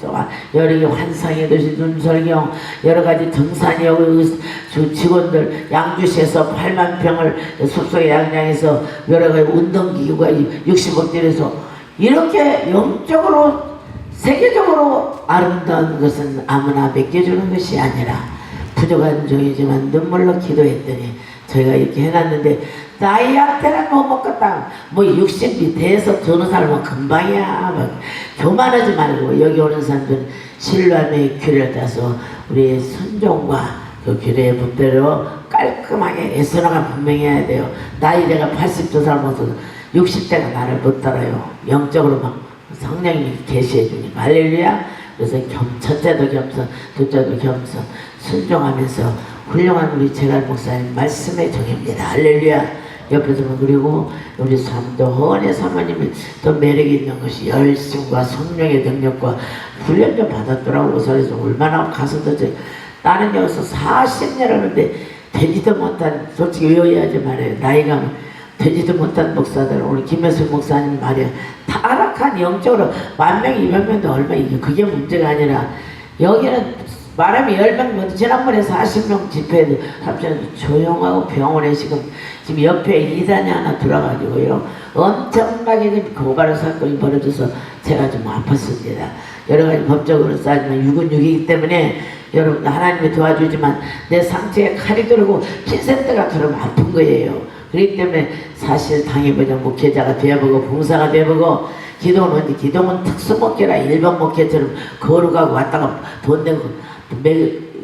여러 개 환상의 도시 눈설경, 여러 가지 등산이 여기 직원들 양주시에서 8만 평을 숲속에 양양에서 여러 가지 운동기구가 60억대에서 이렇게 영적으로 세계적으로 아름다운 것은 아무나 맡겨주는 것이 아니라 부족한 종이지만 눈물로 기도했더니 저희가 이렇게 해놨는데 나이한테는 못 먹겠다. 뭐 60이 돼서 저는 살면 금방이야. 막 교만하지 말고 여기 오는 사람들은 신라의 규례를 따서 우리의 선종과 그 규례의 법대로 깔끔하게 애써나가 분명해야 돼요. 나이 내가 80도 살면서 60대가 나를 못 따라요. 영적으로 막 성령님이 계시해 주니까 할렐루야. 그래서 첫째도 겸손, 둘째도 겸손, 순종하면서 훌륭한 우리 재갈 목사님 말씀의 종입니다. 할렐루야. 옆에서 그리고 우리 삼도 허원의 사모님이 또 매력이 있는 것이 열심과 성령의 능력과 훈련 좀 받았더라고. 그래서 얼마나 가서도 나는 여기서 40년 하는데 되지도 못한, 솔직히 외워야지 말이에요. 나이가 되지도 못한 목사들, 오늘 김혜수 목사님 말이야, 타락한 영적으로 10,000명, 200명도 얼마, 이게 그게 문제가 아니라 여기는 말하면 10명, 지난번에 40명 집회에도 조용하고 병원에 지금 옆에 이단이 하나 들어가지고요. 엄청나게 고발을 사건이 벌어져서 제가 좀 아팠습니다. 여러 가지 법적으로 싸지만 6은 6이기 때문에 여러분 하나님이 도와주지만 내 상처에 칼이 들어오고 핀센트가 들어오면 아픈 거예요. 그렇기 때문에 사실 당해보자 목회자가 되어보고 봉사가 되어보고 기도는 기도는 특수목회라 일반 목회처럼 거룩하고 왔다가 돈 내고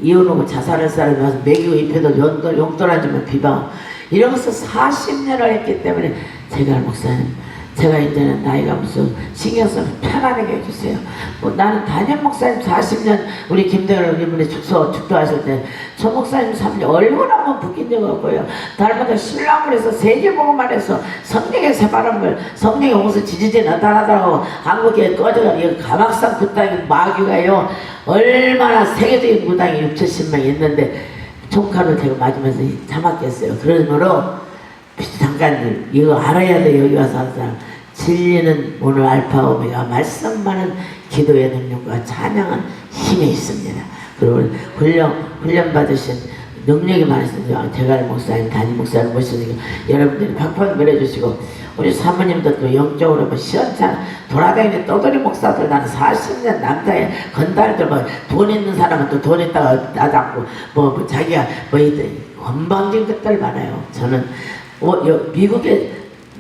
이혼하고 자살할 사람이 와서 먹이고 입혀도 용돈 안 주면 비방 이런 것을 40년을 했기 때문에 제가 목사님 제가 이제는 나이가 무슨 신경 써서 편안하게 해주세요. 뭐 나는 담임 목사님 40년 우리 김대열 이분이 축도하실 때 저 목사님 3년 얼굴 한번 붓긴 적 없고요. 달마다 신랑을 해서 세계복음만 해서 성령의 새바람을 성령의 홍수 지지지 나타나더라고. 한국에 꺼져가 이 가막산 그 땅에 마귀가요 얼마나 세계적인 무당이 6,000~70명 있는데 총칼을 제가 맞으면서 참았겠어요. 그러므로 잠깐 이거 알아야 돼. 여기 와서 하는 사람 진리는 오늘 알파 오메가 말씀만은 기도의 능력과 찬양은 힘이 있습니다. 그리고 훈련 받으신 능력이 많으신 재갈 목사님, 담임 목사님 모시니까 여러분들이 박판 그려주시고 우리 사모님도 또 영적으로 뭐 시원찮아 돌아다니는 떠돌이 목사들 나는 40년 남자의 건달들 뭐 돈 있는 사람은 또 돈 있다가 나잡고 뭐 자기가 뭐 건방진 것들 많아요. 저는 미국에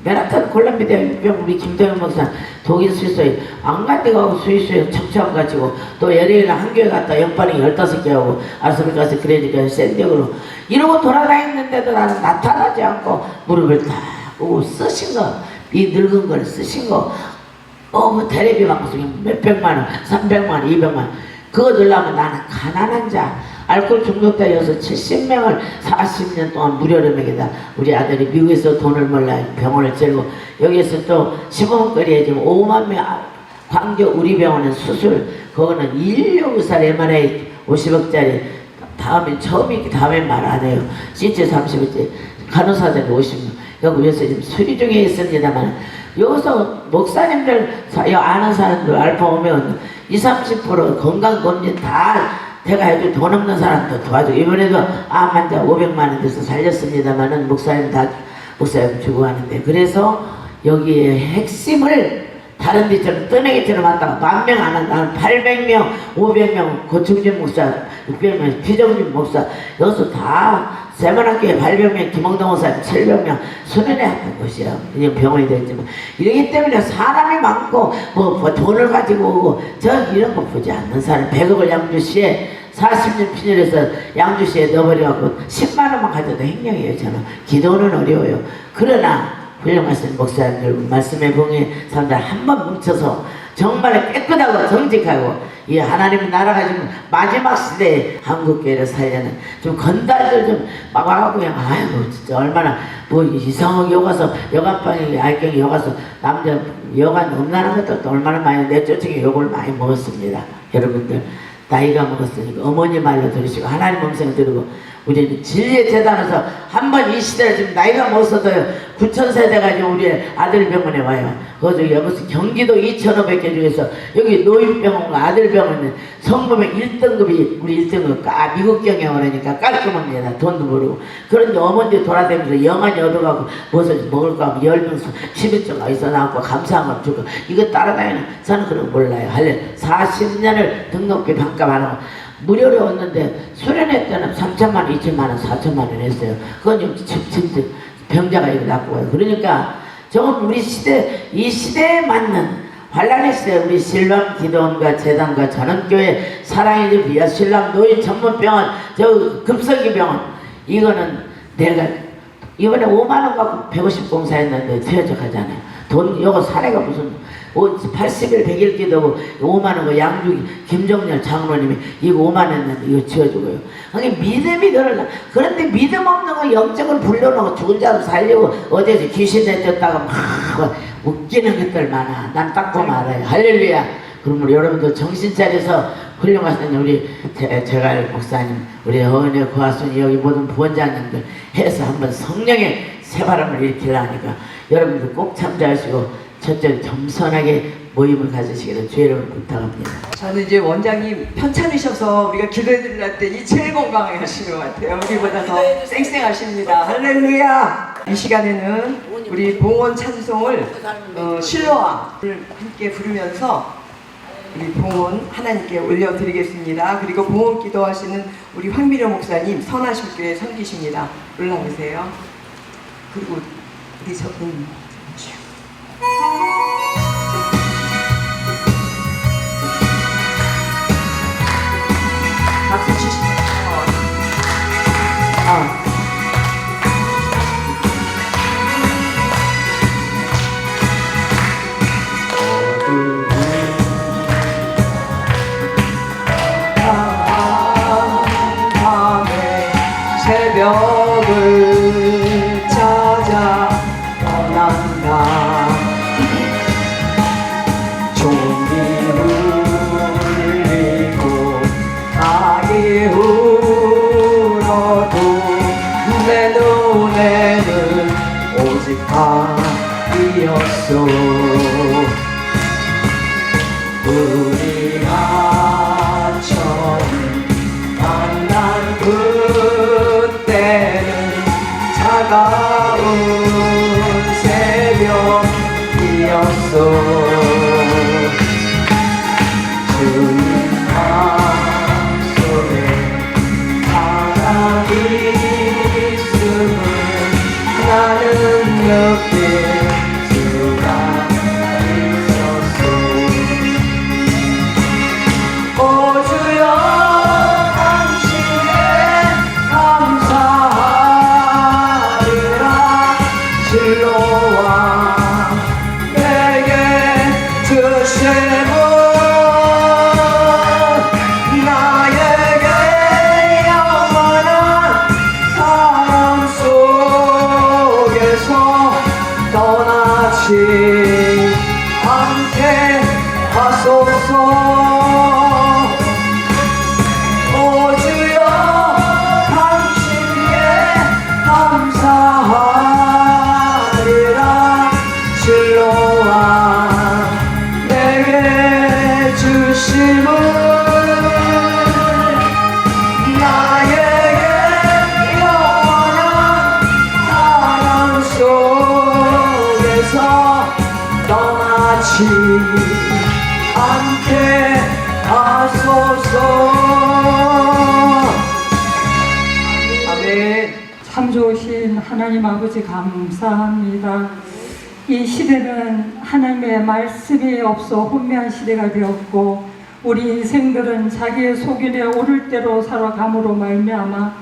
메라탄 콜롬비아 우리 김동현 목사 독일 스위스에 안 간 데가 스위스에 첩첩 가지고 또 LA를 한 교회 갔다 연반이 15개 하고 아스를 가서 그러니까 샌디에고로 이러고 돌아다녔는데도 나는 나타나지 않고 무릎을 다 꿇고 쓰신 거 이 늙은 걸 쓰신 거 뭐 텔레비 방송에 몇백만 원 300만 원 200만 원 그거 넣으려면 나는 가난한 자 알코올 중독자여서 70명을 40년 동안 무료로 먹이다. 우리 아들이 미국에서 돈을 몰라 병원을 째고 여기에서 또 15분거리에 지금 5만 명 광교 우리 병원은 수술 그거는 1.6살 MRI 50억짜리 다음에 처음이 다음에 말 안 해요. CT 30억짜리 간호사들이 50명 여기서 지금 수리 중에 있습니다만 여기서 목사님들 아는 사람들 알파 오면 20~30% 건강검진 다 제가 해도 돈 없는 사람도 도와주고 이번에도 암 환자 500만 원 돼서 살렸습니다만은 목사님 다 목사님 주고 하는데 그래서 여기에 핵심을 다른 데처럼 떠내기처럼 한다고 10,000명 안 한다. 800명, 500명 고충진 목사, 600명 피정진 목사 여기서 다 세만학교에 800명, 김홍동 목사 700명 수련회 하는 곳이에요. 이제 병원이 됐지만 이러기 때문에 사람이 많고 뭐 돈을 가지고 오고 저 이런 거 보지 않는 사람 100억을 양주시에 40년 핀혈해서 양주시에 넣어버려갖고 10만 원만 가져도 행령이에요. 저는 기도는 어려워요. 그러나 훌륭하신 목사님들 말씀의 봉에 사람들 한번 뭉쳐서 정말 깨끗하고 정직하고 이 하나님의 나라가 지금 마지막 시대에 한국교회를 살려는 좀 건달들 좀 막 와갖고 그냥 아이고 진짜 얼마나 뭐 이상하게 여가서 여간방에 알경에 여가서 남자 여간 음란한 것도 얼마나 많이 내쫓기 욕을 많이 먹었습니다. 여러분들 나이가 먹었으니까 어머니 말로 들으시고 하나님 음성을 들으고 우리는 진리의 재단에서 한번 이 시대에 지금 나이가 먹었어도요 9,000세대 가지고 우리 아들 병원에 와요. 거기 여기서 경기도 2,500개 중에서 여기 노인병원과 아들병원은 성범의 1등급이 우리 1등급 미국 경영을 하니까 깔끔합니다. 돈도 모르고. 그런데 어머니 돌아다니면서 영안이 얻어가고 무엇을 먹을까 하면 10명 11조가 있어 나왔고 감사한 걸 주고 이거 따라다니는 저는 그런 거 몰라요. 할래 40년을 등록비 반값 안 하고 무료로 얻는데 수련회 때는 3천만 원, 2천만 원, 4천만 원 했어요. 그건 좀 병자가 이거 낳고 와요. 그러니까 저건 우리 시대, 이 시대에 맞는 환란의 시대 우리 신람 기도원과 재단과 전원교회 사랑의 집 비아 신람 노인 전문병원 저 급성기 병원 이거는 내가 이번에 5만 원 갖고 150 봉사했는데 퇴직하잖아요. 돈 이거 사례가 무슨 80일 100일 기도고 5만 원 그 양주 김정렬 장로님이 이거 5만 원 했는데 이거 지어주고요. 그게 믿음이 늘어나. 그런데 믿음 없는 거 영적을 불러놓고 죽은 자도 살리고 어제 귀신 내쫓다가 막 웃기는 것들 많아. 난 딱 보면 알아요. 할렐루야. 그러면 여러분도 정신 차려서 훌륭하신 우리 제갈 목사님 우리 어은혜 고아순이 여기 모든 부원장님들 해서 한번 성령의 새바람을 일으키려니까 여러분들 꼭 참조하시고 첫째 겸손하게 모임을 가지시기를 주의 이름으로 부탁합니다. 저는 이제 원장님 편찮으셔서 우리가 기도해드릴 때이 제일 건강하게 하시는 것 같아요. 우리보다 더 쌩쌩하십니다. 할렐루야. 이 시간에는 우리 봉헌 찬송을 실로아를 함께 부르면서 우리 봉헌 하나님께 올려드리겠습니다. 그리고 봉헌 기도하시는 우리 황미려 목사님 선하실교회 섬기십니다. 올라오세요. 그리고 우리 박수 치시죠. 새벽을 찾아 떠난다. 종이 울리고 닭이 울어도 내 눈에는 오직 닭이었어. 우리가 처음 만난 그때는 차가운 새벽이었어. 주님 마음속에 사랑이 있음을 나는 느낄 수가 있었어. 오 주여 당신께 감사하리라. 실로와 내게 주심은 나에게 영원한 사랑 속에서 떠나지 않게 하소서. 오 주여 당신께 감사하리라. 실로와 내게 주심은 나에게 영원한 사랑 속에서 떠나지 않게 하소서. 아멘. 참 좋으신 하나님 아버지 감사합니다. 이 시대는 하나님의 말씀이 없어 혼미한 시대가 되었고 우리 인생들은 자기의 소견에 오를 대로 살아감으로 말미암아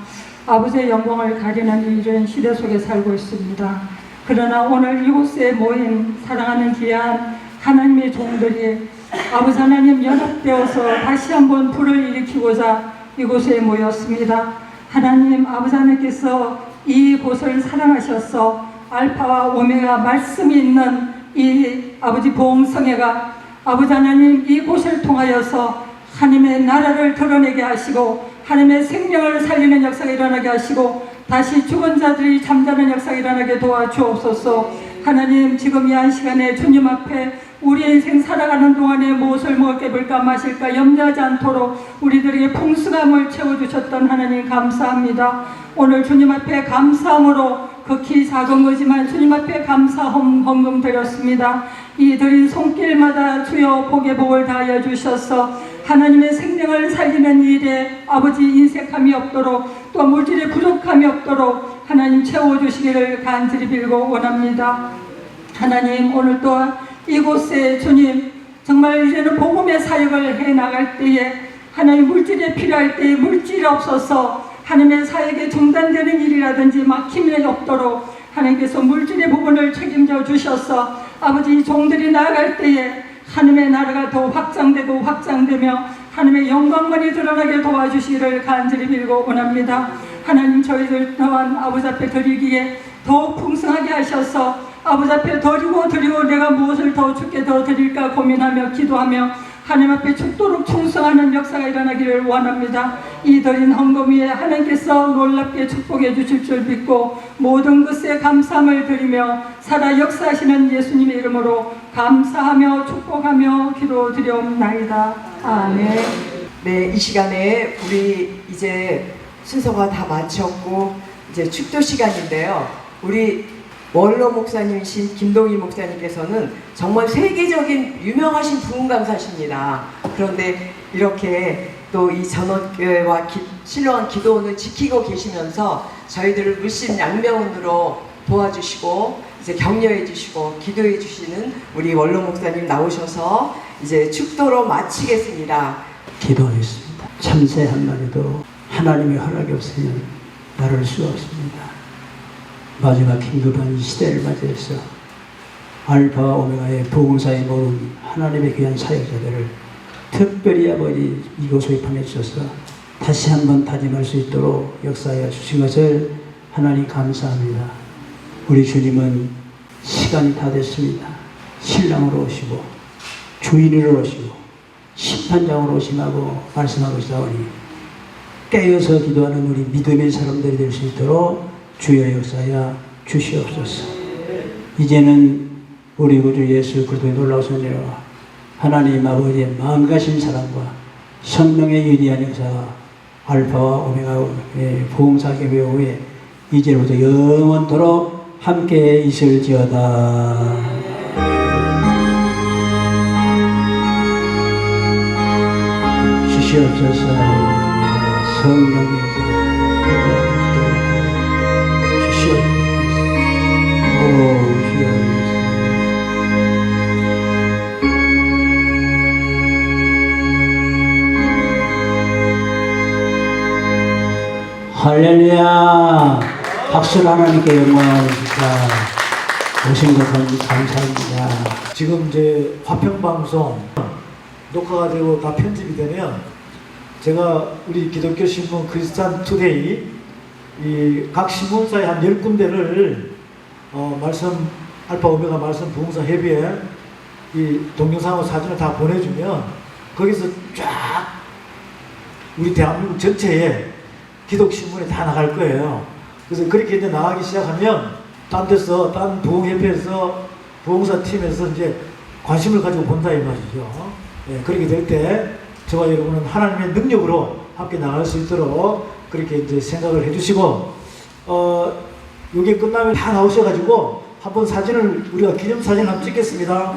아버지의 영광을 가리는 이런 시대 속에 살고 있습니다. 그러나 오늘 이곳에 모인 사랑하는 귀한 하나님의 종들이 아버지 하나님 연합되어서 다시 한번 불을 일으키고자 이곳에 모였습니다. 하나님 아버지 하나님께서 이곳을 사랑하셔서 알파와 오메가 말씀이 있는 이 아버지 보응성회가 아버지 하나님 이곳을 통하여서 하나님의 나라를 드러내게 하시고 하나님의 생명을 살리는 역사가 일어나게 하시고 다시 죽은 자들이 잠자는 역사가 일어나게 도와주옵소서. 하나님, 지금 이 한 시간에 주님 앞에 우리 인생 살아가는 동안에 무엇을 먹을까 입을까 마실까 염려하지 않도록 우리들에게 풍성함을 채워주셨던 하나님 감사합니다. 오늘 주님 앞에 감사함으로 극히 작은 거지만 주님 앞에 감사 헌금 드렸습니다. 이 드린 손길마다 주여 복의 복을 다하여 주셔서 하나님의 생명을 살리는 일에 아버지 인색함이 없도록 또 물질의 부족함이 없도록 하나님 채워주시기를 간절히 빌고 원합니다. 하나님, 오늘 또한 이곳에 주님 정말 이제는 복음의 사역을 해나갈 때에 하나님 물질이 필요할 때에 물질이 없어서 하나님의 사역에 중단되는 일이라든지 막힘이 없도록 하나님께서 물질의 부분을 책임져 주셔서 아버지 종들이 나아갈 때에 하나님의 나라가 더 확장되고 확장되며 하나님의 영광만이 드러나게 도와주시기를 간절히 빌고 원합니다. 하나님, 저희들 또한 아버지 앞에 드리기에 더욱 풍성하게 하셔서 아버지 앞에 드리고 내가 무엇을 더 주께 더 드릴까 고민하며 기도하며 하나님 앞에 죽도록 충성하는 역사가 일어나기를 원합니다. 이 드린 헌금 위에 하나님께서 놀랍게 축복해 주실 줄 믿고 모든 것에 감사함을 드리며 살아 역사하시는 예수님의 이름으로 감사하며 축복하며 기도드리옵나이다. 아멘. 네, 이 시간에 우리 이제 순서가 다 마쳤고 이제 축도 시간인데요. 우리 원로 목사님이신 김동일 목사님께서는 정말 세계적인 유명하신 부흥 강사십니다. 그런데 이렇게 또 이 전원교회와 신령한 기도원을 지키고 계시면서 저희들을 물심양면으로 도와주시고 이제 격려해 주시고 기도해 주시는 우리 원로 목사님 나오셔서 이제 축도로 마치겠습니다. 기도하겠습니다. 참새 한 마리도 하나님의 허락이 없으면 나를 수 없습니다. 마지막 긴급한 이 시대를 맞이해서 알파와 오메가의 복음사의 모든 하나님의 귀한 사역자들을 특별히 아버지 이곳에 보내주셔서 다시 한번 다짐할 수 있도록 역사하여 주신 것을 하나님 감사합니다. 우리 주님은 시간이 다 됐습니다. 신랑으로 오시고 주인으로 오시고 심판장으로 오심하고 말씀하고 있사오니 깨어서 기도하는 우리 믿음의 사람들이 될 수 있도록 주여 역사하여 주시옵소서. 이제는 우리 구주 예수 그리스도의 놀라우신 은혜와 하나님 아버지의 마음 가신 사랑과 성령의 위대한 역사가 알파와 오메가의 복음사교회 후에 이제부터 영원토록 함께 있을지어다. 주시옵소서. 성령께서 할렐루야. 박수를 하나님께 영광합니다. 오신 것 감사합니다. 지금 이제 화평방송 녹화가 되고 다 편집이 되면 제가 우리 기독교 신문 크리스찬 투데이 이 각 신문사의 한 10군데를 말씀 알파 오메가 말씀 부흥사 협의회 이 동영상하고 사진을 다 보내주면 거기서 쫙 우리 대한민국 전체에 기독신문에 다 나갈 거예요. 그래서 그렇게 이제 나가기 시작하면 딴 데서 딴 부흥협회에서 부흥사 팀에서 이제 관심을 가지고 본다 이 말이죠. 예, 그렇게 될 때 저와 여러분은 하나님의 능력으로 함께 나갈 수 있도록 그렇게 이제 생각을 해주시고 이게 끝나면 다 나오셔가지고 한번 사진을 우리가 기념사진 한번 찍겠습니다.